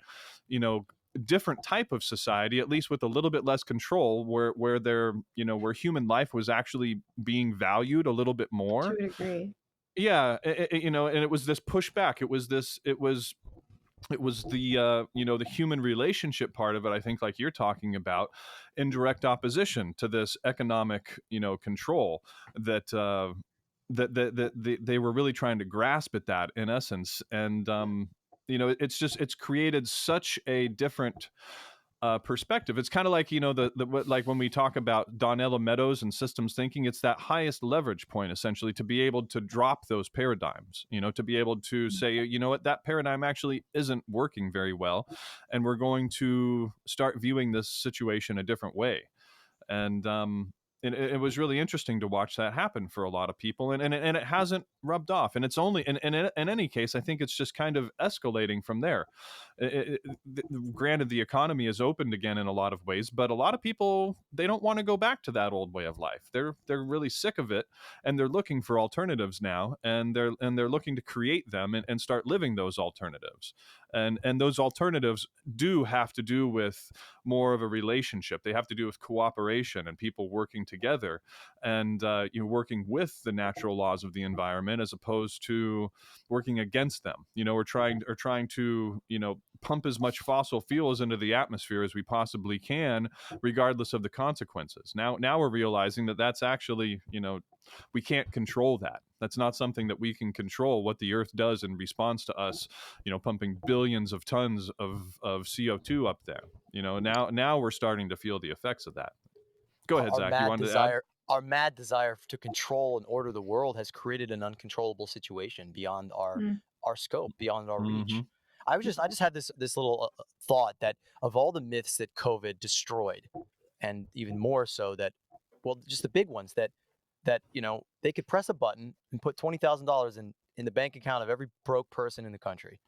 different type of society, at least with a little bit less control, where their where human life was actually being valued a little bit more. To a degree. Yeah, and it was this pushback. It was the the human relationship part of it, I think, like you're talking about, in direct opposition to this economic control that they were really trying to grasp at that in essence. And it's created such a different perspective. It's kind of like, like when we talk about Donella Meadows and systems thinking, it's that highest leverage point, essentially, to be able to drop those paradigms, to be able to say, what, that paradigm actually isn't working very well, and we're going to start viewing this situation a different way. And it was really interesting to watch that happen for a lot of people, and it hasn't rubbed off. And it's only in any case, I think it's just kind of escalating from there. Granted, the economy is opened again in a lot of ways, but a lot of people, they don't want to go back to that old way of life. They're really sick of it, and they're looking for alternatives now, and they're looking to create them and start living those alternatives. And those alternatives do have to do with more of a relationship. They have to do with cooperation and people working together, and working with the natural laws of the environment as opposed to working against them. We're trying to pump as much fossil fuels into the atmosphere as we possibly can, regardless of the consequences. Now we're realizing that that's actually, we can't control that. That's not something that we can control, what the earth does in response to us, pumping billions of tons of CO2 up there. Now we're starting to feel the effects of that. Go ahead, Zach. You wanted to add? Our mad desire to control and order the world has created an uncontrollable situation beyond our scope, beyond our reach. I just had this little thought that of all the myths that COVID destroyed, and even more so that, well, just the big ones that they could press a button and put $20,000 in the bank account of every broke person in the country,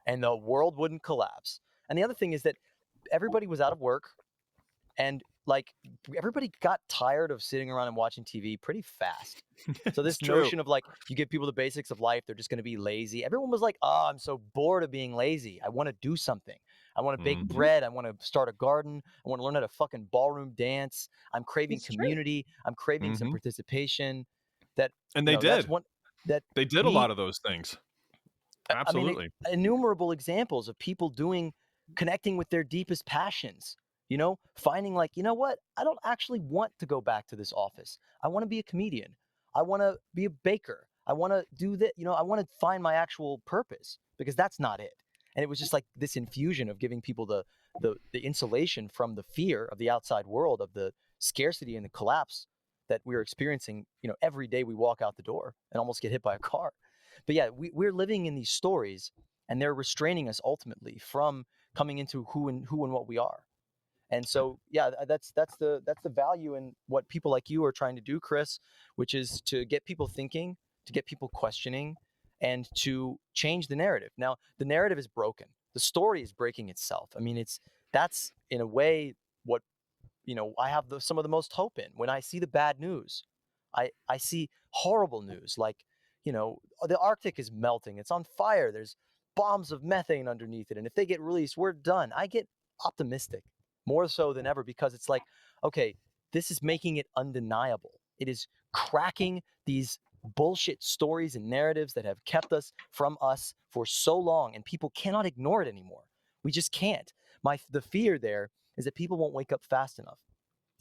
and the world wouldn't collapse. And the other thing is that everybody was out of work, and like everybody got tired of sitting around and watching TV pretty fast. So this notion of like, you give people the basics of life, they're just going to be lazy. Everyone was like, oh, I'm so bored of being lazy. I want to do something. I want to bake bread. I want to start a garden. I want to learn how to fucking ballroom dance. I'm craving community. I'm craving some participation. And they did. They did a lot of those things. Absolutely. I mean, innumerable examples of people connecting with their deepest passions. Finding like, what? I don't actually want to go back to this office. I want to be a comedian. I want to be a baker. I want to do that. I want to find my actual purpose, because that's not it. And it was just like this infusion of giving people the insulation from the fear of the outside world, of the scarcity and the collapse that we're experiencing, every day we walk out the door and almost get hit by a car. But yeah, we're living in these stories, and they're restraining us ultimately from coming into who and what we are. And so, yeah, that's the value in what people like you are trying to do, Chris, which is to get people thinking, to get people questioning, and to change the narrative. Now, the narrative is broken. The story is breaking itself. I mean, that's in a way what, I have some of the most hope in. When I see the bad news, I see horrible news, like, the Arctic is melting. It's on fire. There's bombs of methane underneath it. And if they get released, we're done. I get optimistic. More so than ever, because it's like, okay, this is making it undeniable. It is cracking these bullshit stories and narratives that have kept us from us for so long, and people cannot ignore it anymore. We just can't. The fear there is that people won't wake up fast enough,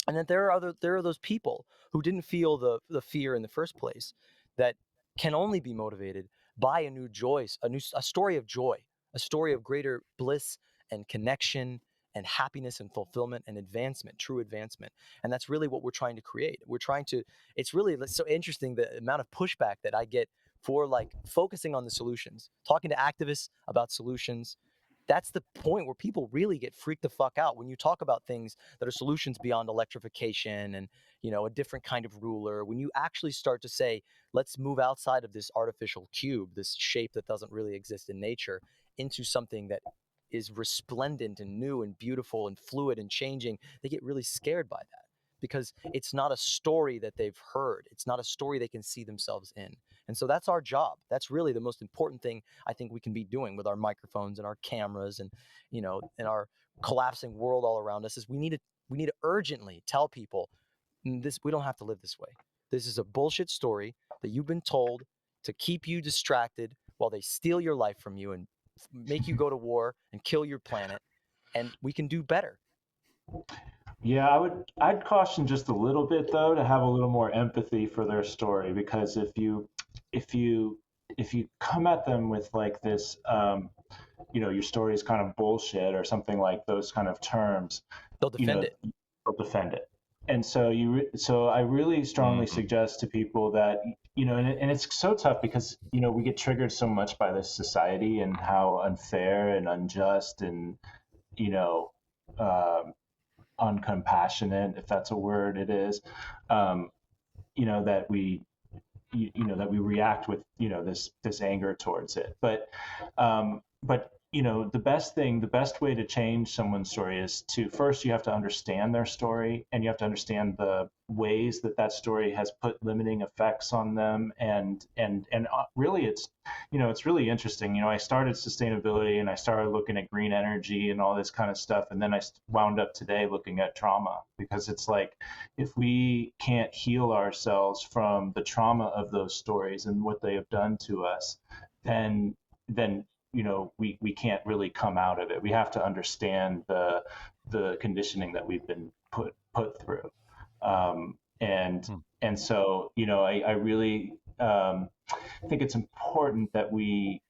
and that there are those people who didn't feel the fear in the first place, that can only be motivated by a new joy, a story of joy, a story of greater bliss and connection and happiness and fulfillment and advancement, true advancement. And that's really what we're trying to create. It's really so interesting, the amount of pushback that I get for like focusing on the solutions, talking to activists about solutions. That's the point where people really get freaked the fuck out when you talk about things that are solutions beyond electrification and, a different kind of ruler. When you actually start to say, let's move outside of this artificial cube, this shape that doesn't really exist in nature, into something that is resplendent and new and beautiful and fluid and changing, they get really scared by that, because it's not a story that they've heard. It's not a story they can see themselves in. And so that's our job. That's really the most important thing I think we can be doing with our microphones and our cameras and, and our collapsing world all around us, is we need to urgently tell people we don't have to live this way. This is a bullshit story that you've been told to keep you distracted while they steal your life from you and make you go to war and kill your planet, and we can do better. Yeah, I'd caution just a little bit though, to have a little more empathy for their story, because if you come at them with like this, your story is kind of bullshit or something like those kind of terms, they'll defend it. They'll defend it. And so I really strongly suggest to people that, and it's so tough because, we get triggered so much by this society and how unfair and unjust and, uncompassionate, if that's a word, it is, that we react with, this anger towards it. But the best way to change someone's story is to first you have to understand their story, and you have to understand the ways that that story has put limiting effects on them, and really it's really interesting. I started sustainability and I started looking at green energy and all this kind of stuff, and then I wound up today looking at trauma, because it's like, if we can't heal ourselves from the trauma of those stories and what they have done to us, then we can't really come out of it. We have to understand the conditioning that we've been put through, and so I really think it's important that we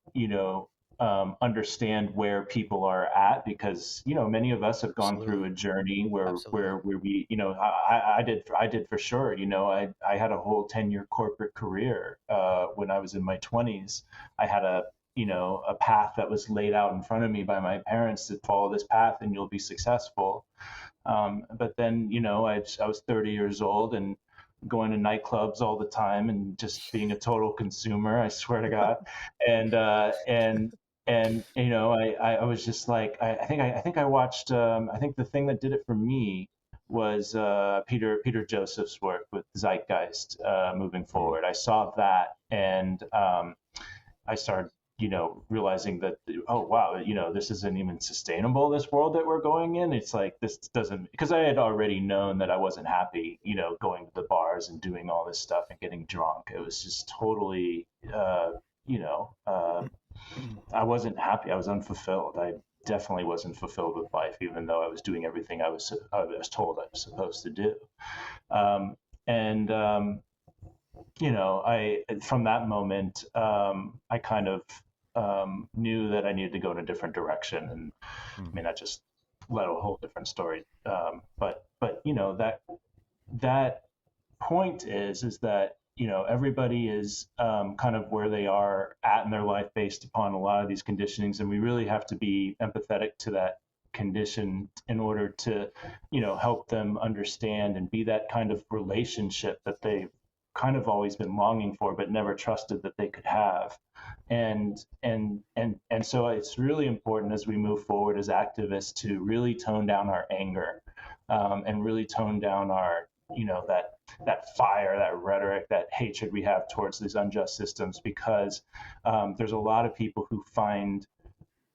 understand where people are at, because many of us have gone Absolutely. through a journey where Absolutely. we I did for sure. I had a whole 10-year corporate career when I was in my 20s. I had a path that was laid out in front of me by my parents, to follow this path and you'll be successful. But then I was 30 years old and going to nightclubs all the time and just being a total consumer, I swear to God. And I was just like, I think I watched, I think the thing that did it for me was Peter Joseph's work with Zeitgeist, moving forward. I saw that, and I started realizing that, oh wow, this isn't even sustainable, this world that we're going in. It's like, this doesn't, because I had already known that I wasn't happy, going to the bars and doing all this stuff and getting drunk. It was just totally, I wasn't happy. I was unfulfilled. I definitely wasn't fulfilled with life, even though I was doing everything I was told I was supposed to do. And I from that moment, I kind of knew that I needed to go in a different direction, and I mean, that just led a whole different story. But that point is that everybody is kind of where they are at in their life based upon a lot of these conditionings, and we really have to be empathetic to that condition in order to help them understand and be that kind of relationship that they've kind of always been longing for but never trusted that they could have. And so it's really important as we move forward as activists to really tone down our anger, and really tone down our that fire, that rhetoric, that hatred we have towards these unjust systems, because there's a lot of people who find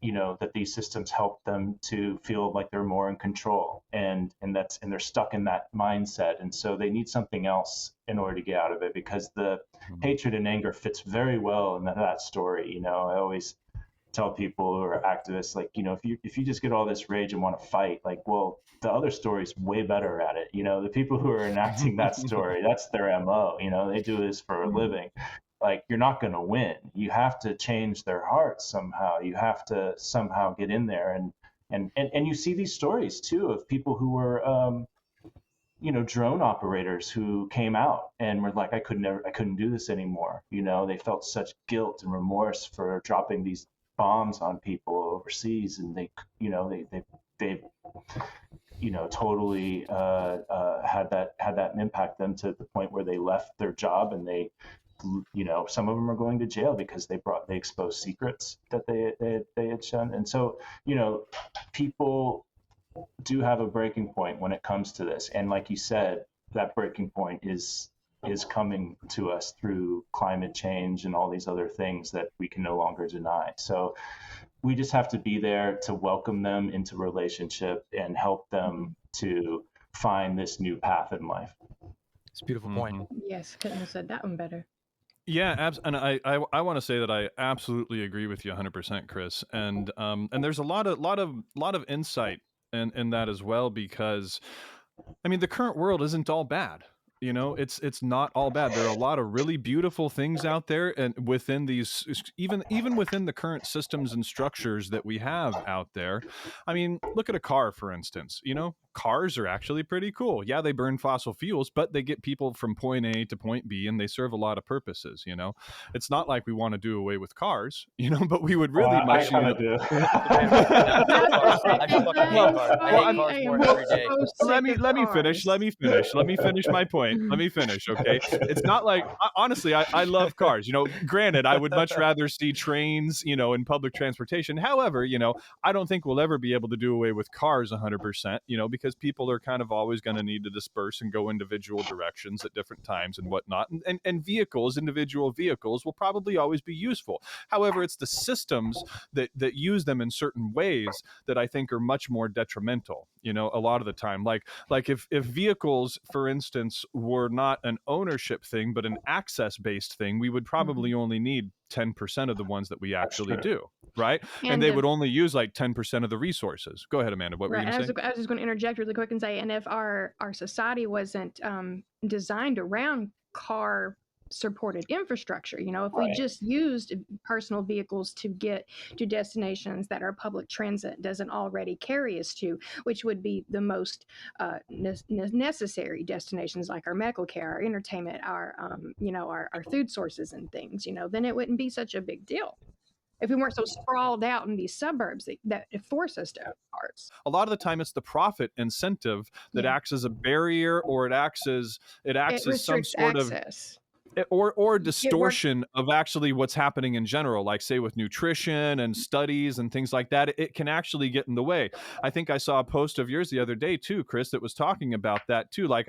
that these systems help them to feel like they're more in control, and they're stuck in that mindset, and so they need something else in order to get out of it, because the hatred and anger fits very well in that story. I always tell people who are activists, like, if you just get all this rage and want to fight, like, well, the other story's way better at it. The people who are enacting that story, that's their MO. They do this for a living. Like, you're not going to win. You have to change their hearts somehow. You have to somehow get in there, and you see these stories too of people who were drone operators who came out and were like, I couldn't do this anymore. They felt such guilt and remorse for dropping these bombs on people overseas, and they totally had that impact them to the point where they left their job, and they some of them are going to jail because they exposed secrets that they had shown. And so people do have a breaking point when it comes to this, and like you said, that breaking point is coming to us through climate change and all these other things that we can no longer deny. So we just have to be there to welcome them into relationship and help them to find this new path in life. It's a beautiful point. Yes, couldn't have said that one better. Yeah, and I want to say that I absolutely agree with you 100%, Chris. And there's a lot of insight in that as well, because I mean, the current world isn't all bad. It's not all bad. There are a lot of really beautiful things out there, and within these, even within the current systems and structures that we have out there. I mean, look at a car, for instance. cars are actually pretty cool. Yeah, they burn fossil fuels, but they get people from point A to point B, and they serve a lot of purposes. It's not like we want to do away with cars, but we would really I much, kind of do. I fucking hate cars. I hate cars more every day. Let me finish. Let me finish my point. Let me finish. Okay. It's not like, honestly, I love cars. Granted, I would much rather see trains, in public transportation. However, I don't think we'll ever be able to do away with cars 100%, because people are kind of always going to need to disperse and go individual directions at different times and whatnot. And vehicles, individual vehicles, will probably always be useful. However, it's the systems that use them in certain ways that I think are much more detrimental, a lot of the time. Like if vehicles, for instance, were not an ownership thing, but an access-based thing, we would probably only need 10% of the ones that we actually do, right? And they would only use like 10% of the resources. Go ahead, Amanda. What were you going to say? I was just going to interject really quick and say, and if our society wasn't designed around car supported infrastructure, if we just used personal vehicles to get to destinations that our public transit doesn't already carry us to, which would be the most necessary destinations, like our medical care, our entertainment, our our food sources and things, then it wouldn't be such a big deal if we weren't so sprawled out in these suburbs that force us to own cars. A lot of the time, it's the profit incentive that acts as a barrier, or it acts as some sort access. Or distortion of actually what's happening in general, like say with nutrition and studies and things like that. It can actually get in the way. I think I saw a post of yours the other day too, Chris, that was talking about that too. Like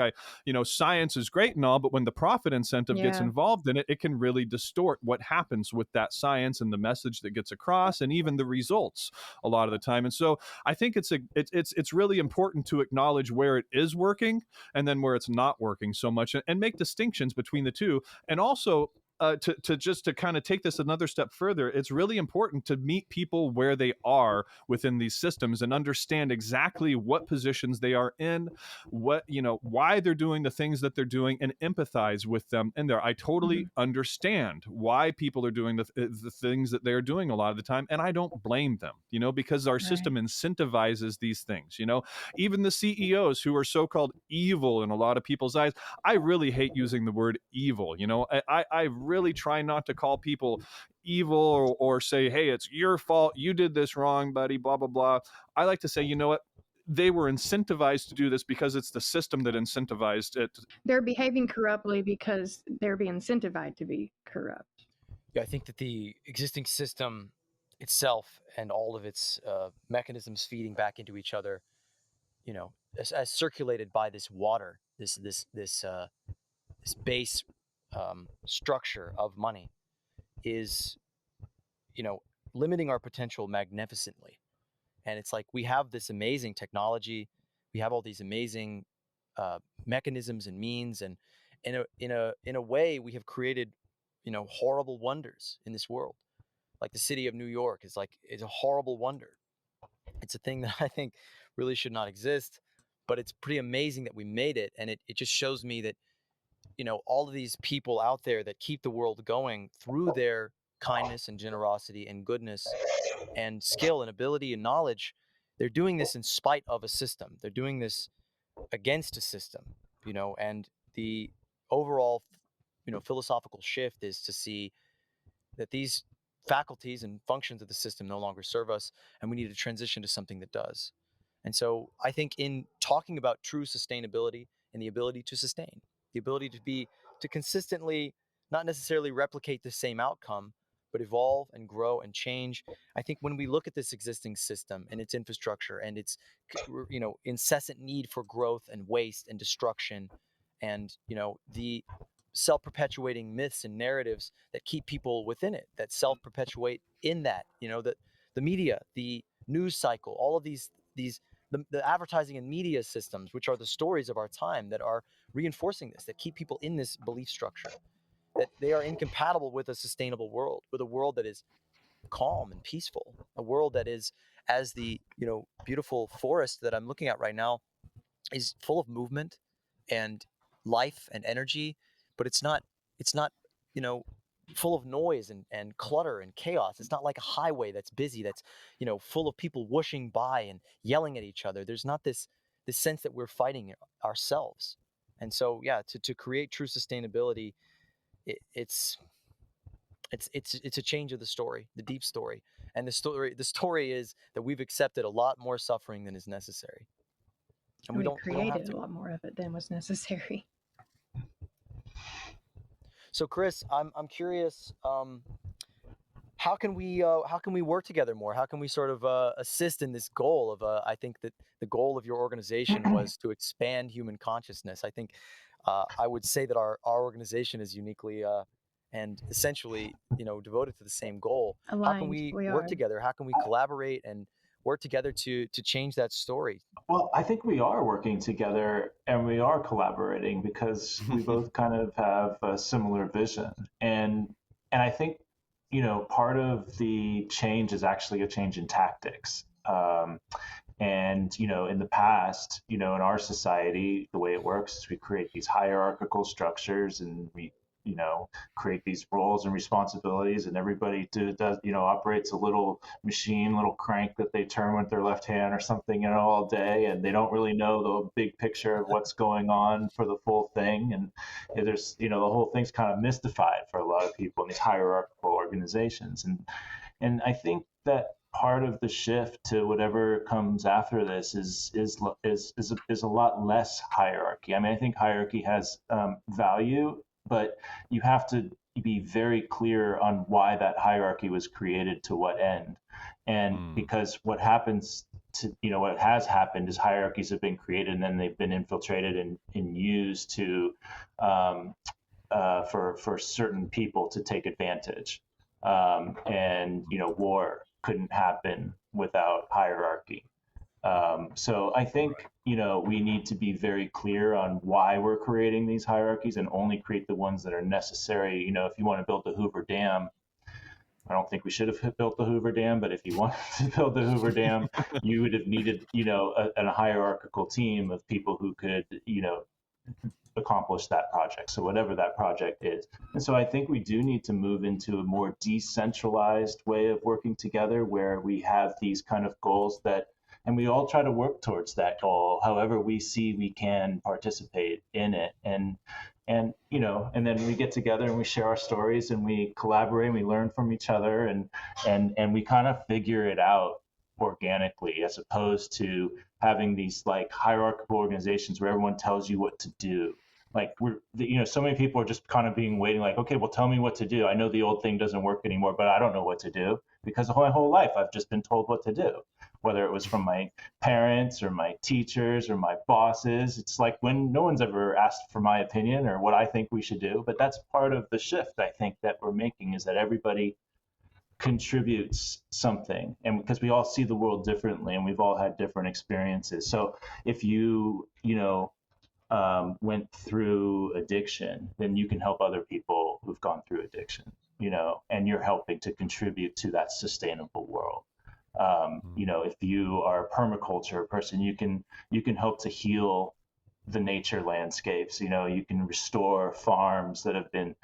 science is great and all, but when the profit incentive gets involved in it, it can really distort what happens with that science and the message that gets across, and even the results a lot of the time. And so I think it's really important to acknowledge where it is working and then where it's not working so much, and make distinctions between the two. And also, to kind of take this another step further, it's really important to meet people where they are within these systems and understand exactly what positions they are in, why they're doing the things that they're doing, and empathize with them in there. I totally understand why people are doing the things that they're doing a lot of the time, and I don't blame them, because our system incentivizes these things. Even the CEOs who are so-called evil in a lot of people's eyes. I really hate using the word evil. I really try not to call people evil or say, hey, it's your fault, you did this wrong, buddy, blah, blah, blah. I like to say, you know what? They were incentivized to do this because it's the system that incentivized it. They're behaving corruptly because they're being incentivized to be corrupt. Yeah, I think that the existing system itself and all of its mechanisms feeding back into each other, as circulated by this water, this base structure of money, is limiting our potential magnificently. And it's like we have this amazing technology, we have all these amazing mechanisms and means, and in a way we have created horrible wonders in this world. Like the city of New York is a horrible wonder. It's a thing that I think really should not exist, but it's pretty amazing that we made it. And it just shows me that all of these people out there that keep the world going through their kindness and generosity and goodness and skill and ability and knowledge, they're doing this in spite of a system. They're doing this against a system, and the overall, philosophical shift is to see that these faculties and functions of the system no longer serve us, and we need to transition to something that does. And so I think in talking about true sustainability and the ability to sustain, the ability to consistently not necessarily replicate the same outcome, but evolve and grow and change. I think when we look at this existing system and its infrastructure and its incessant need for growth and waste and destruction, and the self-perpetuating myths and narratives that keep people within it, that self-perpetuate in that, the media, the news cycle, all of these the advertising and media systems, which are the stories of our time that are reinforcing this, that keep people in this belief structure, that they are incompatible with a sustainable world, with a world that is calm and peaceful, a world that is, as the beautiful forest that I'm looking at right now, is full of movement and life and energy, but it's not full of noise and clutter and chaos. It's not like a highway that's busy, that's full of people whooshing by and yelling at each other. There's not this the sense that we're fighting ourselves. And so, yeah, to create true sustainability, it's a change of the story, the deep story. And the story is that we've accepted a lot more suffering than is necessary. And we don't have created to. a lot more of it than was necessary. So Chris, I'm curious, how can we work together more? How can we sort of assist in this goal of I think that the goal of your organization was to expand human consciousness. I think I would say that our organization is uniquely and essentially, devoted to the same goal. Aligned, How can we work are. together? How can we collaborate and work together to change that story? Well, I think we are working together and we are collaborating because we both kind of have a similar vision. And I think, part of the change is actually a change in tactics. And, in the past, in our society, the way it works is we create these hierarchical structures and we, create these roles and responsibilities, and everybody does, operates a little machine, little crank that they turn with their left hand or something, all day, and they don't really know the big picture of what's going on for the full thing. And there's, the whole thing's kind of mystified for a lot of people in these hierarchical organizations. And I think that part of the shift to whatever comes after this is a lot less hierarchy. I mean, I think hierarchy has value, but you have to be very clear on why that hierarchy was created, to what end. And because what happens to, what has happened is hierarchies have been created and then they've been infiltrated and used to for certain people to take advantage. And war couldn't happen without hierarchy. So I think, we need to be very clear on why we're creating these hierarchies and only create the ones that are necessary. If you want to build the Hoover Dam, I don't think we should have built the Hoover Dam, but if you wanted to build the Hoover Dam, you would have needed, a hierarchical team of people who could, accomplish that project. So whatever that project is. And so I think we do need to move into a more decentralized way of working together where we have these kind of goals and we all try to work towards that goal, however we see we can participate in it. And then we get together and we share our stories and we collaborate and we learn from each other and we kind of figure it out organically, as opposed to having these like hierarchical organizations where everyone tells you what to do. Like so many people are just kind of waiting like, okay, well, tell me what to do. I know the old thing doesn't work anymore, but I don't know what to do because my whole life I've just been told what to do, whether it was from my parents or my teachers or my bosses. It's like when no one's ever asked for my opinion or what I think we should do. But that's part of the shift I think that we're making, is that everybody contributes something, and because we all see the world differently and we've all had different experiences. So if you went through addiction, then you can help other people who've gone through addiction, and you're helping to contribute to that sustainable world. If you are a permaculture person, you can help to heal the nature landscapes. You can restore farms that have been,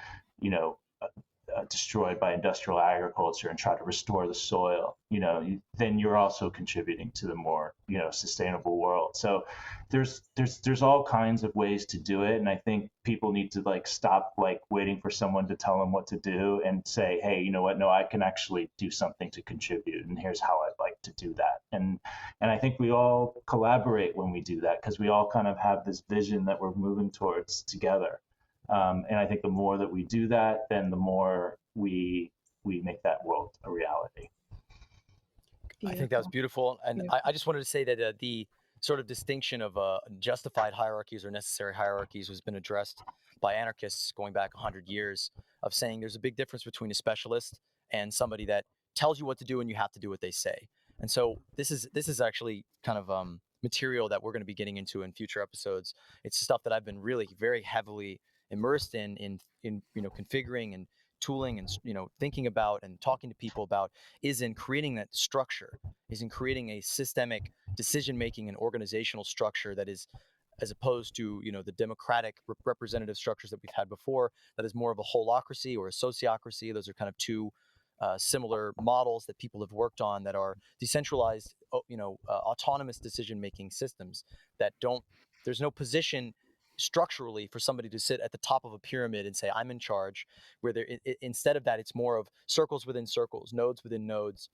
destroyed by industrial agriculture and try to restore the soil. Then you're also contributing to the more, sustainable world. So there's all kinds of ways to do it, and I think people need to stop waiting for someone to tell them what to do and say, hey, you know what? No, I can actually do something to contribute, and here's how I'd like to do that. And I think we all collaborate when we do that because we all kind of have this vision that we're moving towards together. And I think the more that we do that, then the more we make that world a reality. Beautiful. I think that was beautiful. And I just wanted to say that the sort of distinction of justified hierarchies or necessary hierarchies has been addressed by anarchists going back 100 years, of saying there's a big difference between a specialist and somebody that tells you what to do and you have to do what they say. And so this is actually kind of material that we're going to be getting into in future episodes. It's stuff that I've been really very heavily immersed in configuring and tooling and thinking about and talking to people about, is in creating that structure, is in creating a systemic decision making and organizational structure that is, as opposed to the democratic representative structures that we've had before, that is more of a holocracy or a sociocracy. Those are kind of two similar models that people have worked on that are decentralized, autonomous decision-making systems that there's no position structurally for somebody to sit at the top of a pyramid and say, I'm in charge, where instead of that, it's more of circles within circles, nodes within nodes,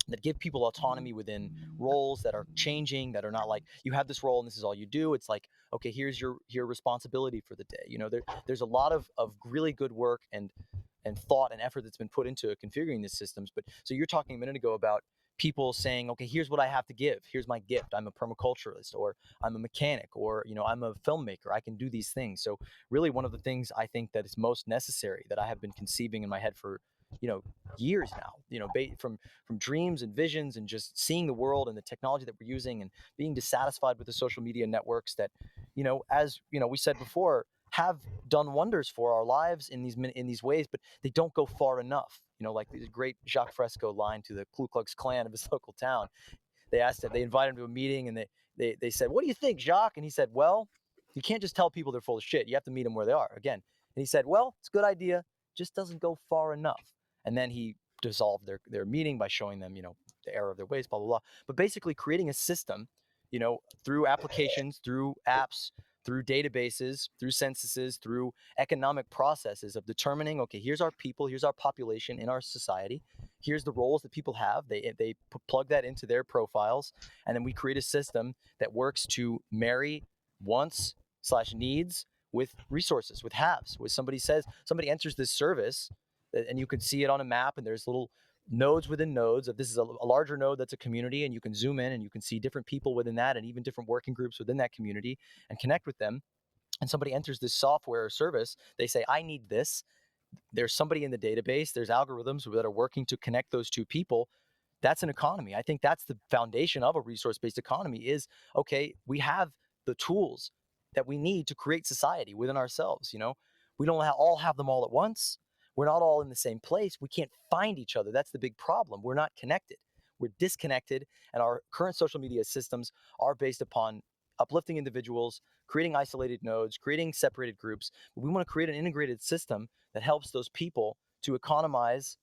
that give people autonomy within roles that are changing, that are not like, you have this role and this is all you do. It's like, okay, here's your responsibility for the day. There's a lot of really good work and thought and effort that's been put into configuring these systems. But so you're talking a minute ago about people saying, okay, here's what I have to give. Here's my gift. I'm a permaculturalist, or I'm a mechanic, or, I'm a filmmaker. I can do these things. So really one of the things I think that is most necessary, that I have been conceiving in my head for, years now, from dreams and visions and just seeing the world and the technology that we're using and being dissatisfied with the social media networks that, as, we said before, have done wonders for our lives in these ways, but they don't go far enough. Like the great Jacques Fresco line to the Ku Klux Klan of his local town. They invited him to a meeting, and they said, "What do you think, Jacques?" And he said, "Well, you can't just tell people they're full of shit. You have to meet them where they are." Again, and he said, "Well, it's a good idea, just doesn't go far enough." And then he dissolved their meeting by showing them, the error of their ways, blah blah blah. But basically, creating a system, through applications, through apps, through databases, through censuses, through economic processes of determining, okay, here's our people, here's our population in our society, here's the roles that people have. They plug that into their profiles, and then we create a system that works to marry wants/needs with resources, with haves. With somebody enters this service, and you can see it on a map, and there's little nodes within nodes of, this is a larger node that's a community, and you can zoom in and you can see different people within that, and even different working groups within that community, and connect with them. And somebody enters this software or service, they say, I need this. There's somebody in the database, there's algorithms that are working to connect those two people. That's an economy. I think that's the foundation of a resource-based economy is, okay, we have the tools that we need to create society within ourselves. We don't all have them all at once. We're not all in the same place. We can't find each other. That's the big problem. We're not connected. We're disconnected. And our current social media systems are based upon uplifting individuals, creating isolated nodes, creating separated groups. But we want to create an integrated system that helps those people to economize,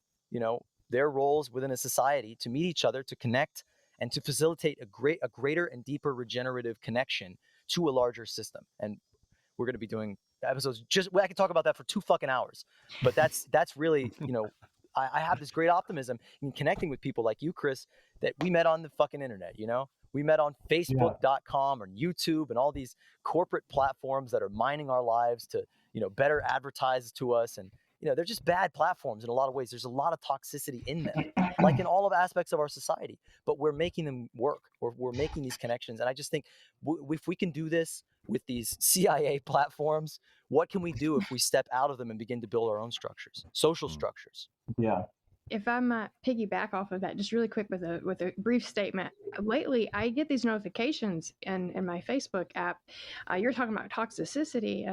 their roles within a society, to meet each other, to connect, and to facilitate a greater and deeper regenerative connection to a larger system. And we're going to be doing episodes I could talk about that for 2 fucking hours, but that's really, I have this great optimism in connecting with people like you, Chris, that we met on the fucking internet. We met on Facebook.com or YouTube and all these corporate platforms that are mining our lives to, better advertise to us. And, they're just bad platforms in a lot of ways. There's a lot of toxicity in them, like in all of aspects of our society, but we're making them work. We're making these connections. And I just think if we can do this with these CIA platforms, what can we do if we step out of them and begin to build our own structures, social structures? Yeah. If I might piggyback off of that, just really quick with a brief statement. Lately, I get these notifications in my Facebook app. You're talking about toxicity.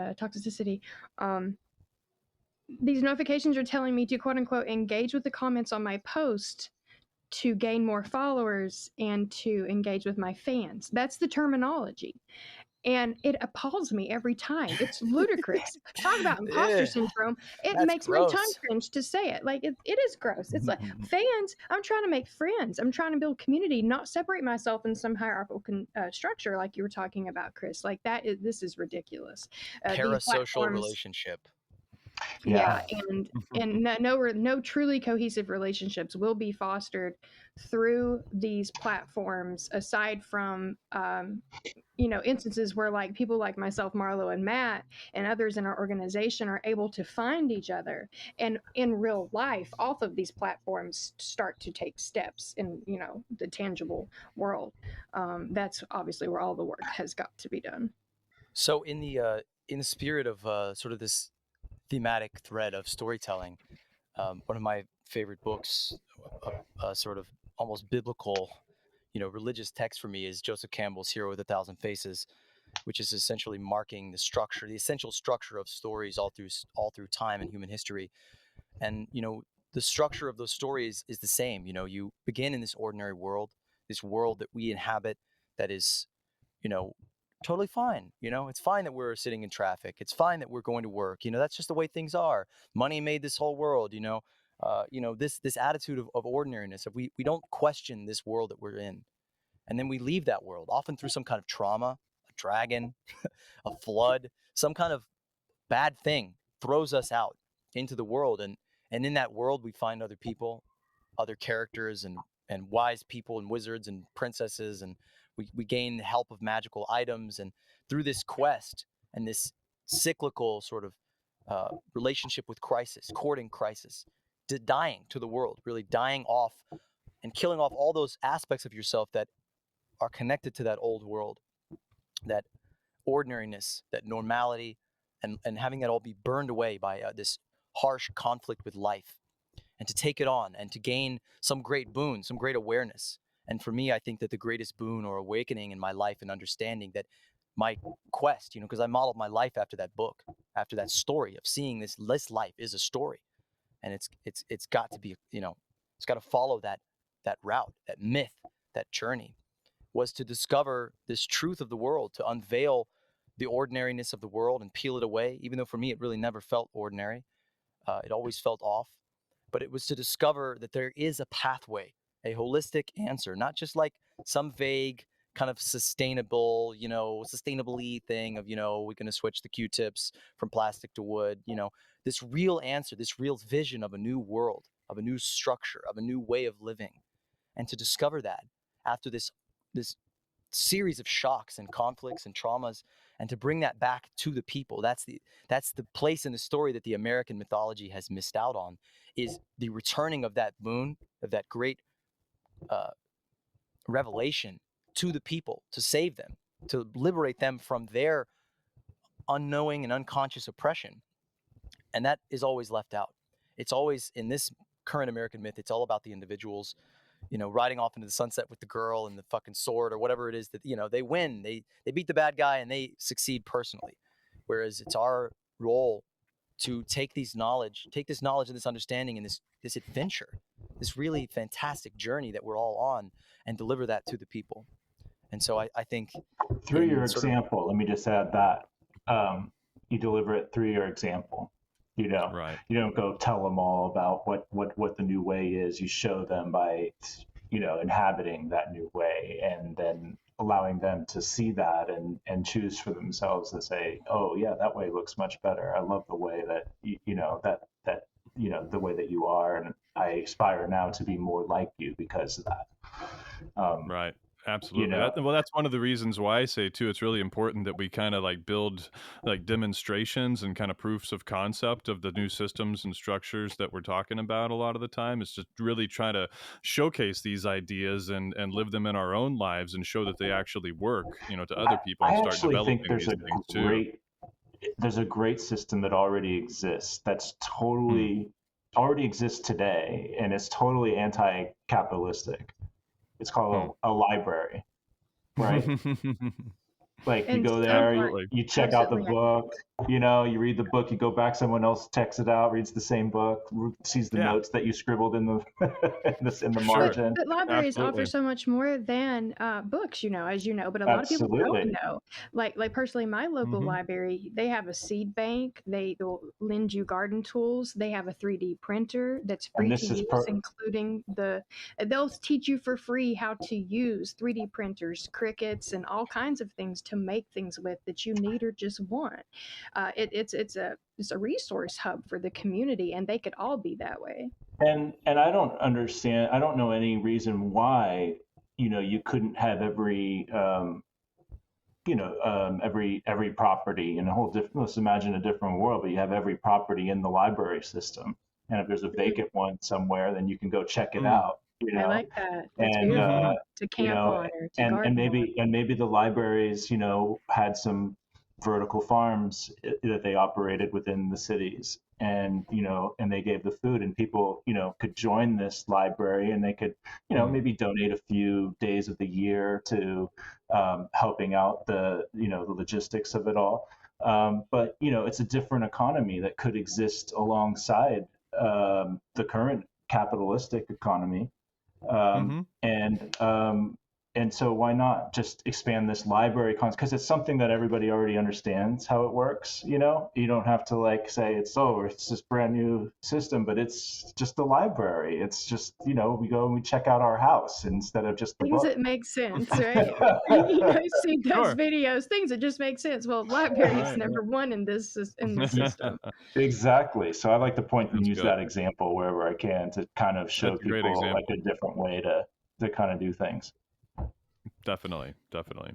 These notifications are telling me to, quote unquote, engage with the comments on my post to gain more followers and to engage with my fans. That's the terminology. And it appalls me every time. It's ludicrous. Talk about imposter syndrome. It makes gross. my tongue cringe to say it. Like, it is gross. It's like, fans, I'm trying to make friends. I'm trying to build community, not separate myself in some hierarchical structure like you were talking about, Chris. Like, this is ridiculous. Parasocial relationship. Yeah, and no truly cohesive relationships will be fostered through these platforms, aside from instances where, like, people like myself, Marlo and Matt, and others in our organization are able to find each other and in real life off of these platforms start to take steps in the tangible world. That's obviously where all the work has got to be done. So in the spirit of sort of this thematic thread of storytelling, one of my favorite books, sort of almost biblical, religious text for me, is Joseph Campbell's Hero with a Thousand Faces, which is essentially marking the essential structure of stories all through time and human history. And the structure of those stories is the same. You begin in this ordinary world, this world that we inhabit, that is, totally fine. It's fine that we're sitting in traffic. It's fine that we're going to work. That's just the way things are. Money made this whole world. this attitude of ordinariness, of we don't question this world that we're in, and then we leave that world, often through some kind of trauma, a dragon, a flood, some kind of bad thing throws us out into the world, and in that world we find other people, other characters, and wise people and wizards and princesses, and we gain the help of magical items, and through this quest and this cyclical sort of relationship with crisis, courting crisis, dying to the world, really dying off and killing off all those aspects of yourself that are connected to that old world, that ordinariness, that normality, and having that all be burned away by this harsh conflict with life, and to take it on and to gain some great boon, some great awareness. And for me, I think that the greatest boon or awakening in my life and understanding that my quest, because I modeled my life after that book, after that story of seeing this life is a story, and it's got to be, it's got to follow that route, that myth, that journey, was to discover this truth of the world, to unveil the ordinariness of the world and peel it away, even though for me it really never felt ordinary. It always felt off. But it was to discover that there is a pathway, a holistic answer, not just like some vague kind of sustainable, sustainably thing of, we're going to switch the Q-tips from plastic to wood, this real answer, this real vision of a new world, of a new structure, of a new way of living. And to discover that after this series of shocks and conflicts and traumas, and to bring that back to the people, that's the place in the story that the American mythology has missed out on, is the returning of that boon, of that great revelation to the people, to save them, to liberate them from their unknowing and unconscious oppression. And that is always left out. It's always, in this current American myth, it's all about the individuals, riding off into the sunset with the girl and the fucking sword or whatever it is that, they win, they beat the bad guy and they succeed personally. Whereas it's our role to take this knowledge and this understanding and this adventure, this really fantastic journey that we're all on, and deliver that to the people. And so I think through your example, let me just add that you deliver it through your example. Right. You don't go tell them all about what the new way is. You show them by, inhabiting that new way, and then allowing them to see that and choose for themselves to say, oh yeah, that way looks much better. I love the way that the way that you are, and I aspire now to be more like you because of that. Right. Absolutely. That's one of the reasons why I say too, it's really important that we kind of like build like demonstrations and kind of proofs of concept of the new systems and structures that we're talking about a lot of the time. Is just really try to showcase these ideas and live them in our own lives and show that they actually work, to other people, and start developing these things too. There's a great system that already exists that's totally already exists today, and it's totally anti-capitalistic. It's called a library, right? Like you go there, you check out the book, you read the book, you go back, someone else checks it out, reads the same book, sees the notes that you scribbled in the in the margin. But libraries offer so much more than books, as you know, but a lot of people don't know. Like personally, my local library, they have a seed bank, they'll lend you garden tools, they have a 3D printer that's free to use, including they'll teach you for free how to use 3D printers, Cricuts, and all kinds of things to make things with that you need or just want. It's a resource hub for the community, and they could all be that way. And I don't understand. I don't know any reason why you couldn't have every every property in a whole different. Let's imagine a different world, but you have every property in the library system, and if there's a vacant one somewhere, then you can go check it out. I like that. That's beautiful. To camp on, or to garden and maybe the libraries, had some vertical farms that they operated within the cities, and and they gave the food, and people could join this library, and they could maybe donate a few days of the year to helping out the the logistics of it all. But it's a different economy that could exist alongside the current capitalistic economy. And And so why not just expand this library concept? Because it's something that everybody already understands how it works. You don't have to like say it's this brand new system, but it's just the library. It's just, we go and we check out our house instead of just the Things book. that make sense, right? See those videos, things that just make sense. Well, library is number one in this system. Exactly. So I like to point and That's use good. that example wherever I can to kind of show That's a great people like example. a different way to kind of do things. Definitely. Well,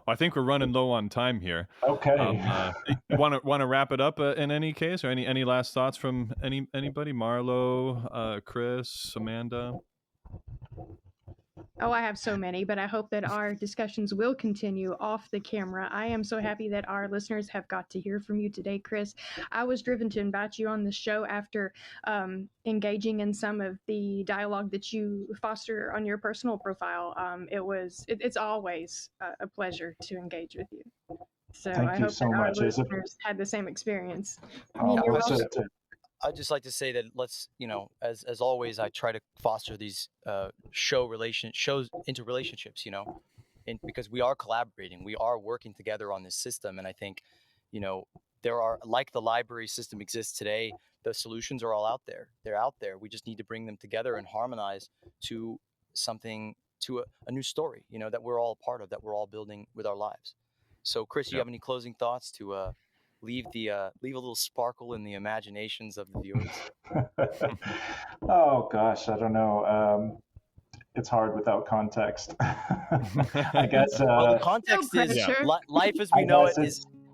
I think we're running low on time here. Okay. Want to wrap it up in any case, or any last thoughts from anybody? Marlo, Chris, Amanda. Oh, I have so many, but I hope that our discussions will continue off the camera. I am so happy that our listeners have got to hear from you today, Chris. I was driven to invite you on the show after engaging in some of the dialogue that you foster on your personal profile. It's always a pleasure to engage with you. So Thank I you hope so that our much. listeners had the same experience. You're I just- welcome. I'd just like to say that let's, as always, I try to foster these shows into relationships, and because we are collaborating, we are working together on this system. And I think, there are, like the library system exists today, the solutions are all out there. They're out there. We just need to bring them together and harmonize to something, to a new story, that we're all a part of, that we're all building with our lives. So, Chris, do you have any closing thoughts to leave a little sparkle in the imaginations of the viewers? Oh gosh, I don't know. It's hard without context. I guess. Well, the context is life as we know it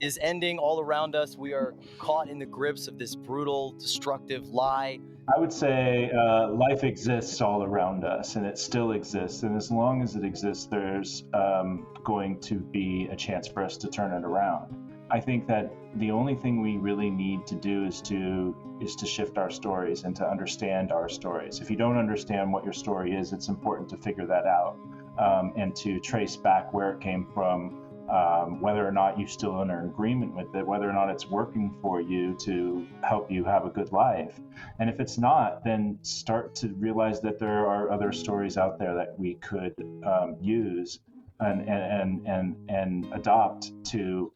is ending all around us. We are caught in the grips of this brutal, destructive lie. I would say life exists all around us, and it still exists. And as long as it exists, there's going to be a chance for us to turn it around. I think that the only thing we really need to do is to shift our stories and to understand our stories. If you don't understand what your story is, it's important to figure that out and to trace back where it came from, whether or not you still are in agreement with it, whether or not it's working for you to help you have a good life. And if it's not, then start to realize that there are other stories out there that we could use and adopt to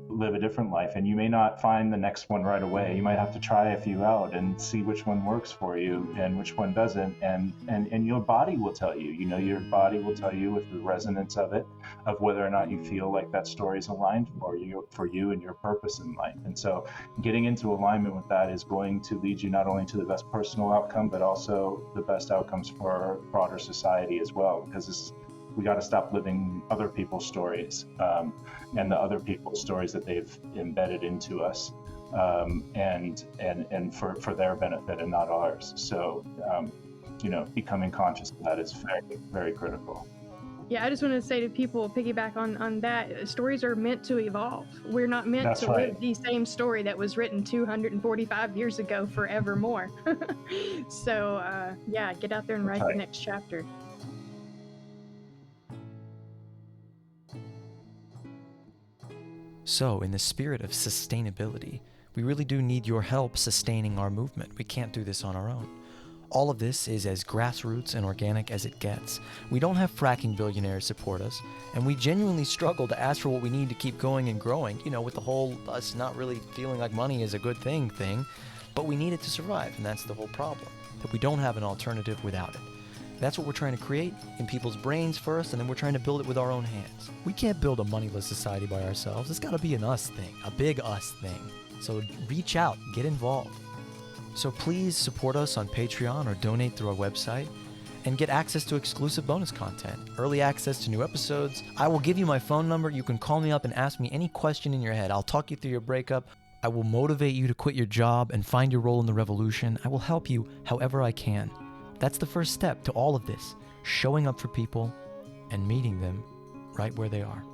live a different life. And you may not find the next one right away. You might have to try a few out and see which one works for you and which one doesn't. And your body will tell you, your body will tell you with the resonance of it, of whether or not you feel like that story is aligned for you and your purpose in life. And so getting into alignment with that is going to lead you not only to the best personal outcome, but also the best outcomes for broader society as well, because we got to stop living other people's stories and the other people's stories that they've embedded into us, and for their benefit and not ours. So, becoming conscious of that is very, very critical. Yeah, I just want to say to people, piggyback on that, stories are meant to evolve. We're not meant to live the same story that was written 245 years ago forevermore. So, get out there and write the next chapter. So, in the spirit of sustainability, we really do need your help sustaining our movement. We can't do this on our own. All of this is as grassroots and organic as it gets. We don't have fracking billionaires support us, and we genuinely struggle to ask for what we need to keep going and growing, with the whole us not really feeling like money is a good thing, but we need it to survive, and that's the whole problem, that we don't have an alternative without it. That's what we're trying to create in people's brains first, and then we're trying to build it with our own hands. We can't build a moneyless society by ourselves. It's got to be an us thing, a big us thing. So reach out, get involved. So please support us on Patreon or donate through our website and get access to exclusive bonus content, early access to new episodes. I will give you my phone number. You can call me up and ask me any question in your head. I'll talk you through your breakup. I will motivate you to quit your job and find your role in the revolution. I will help you however I can. That's the first step to all of this, showing up for people and meeting them right where they are.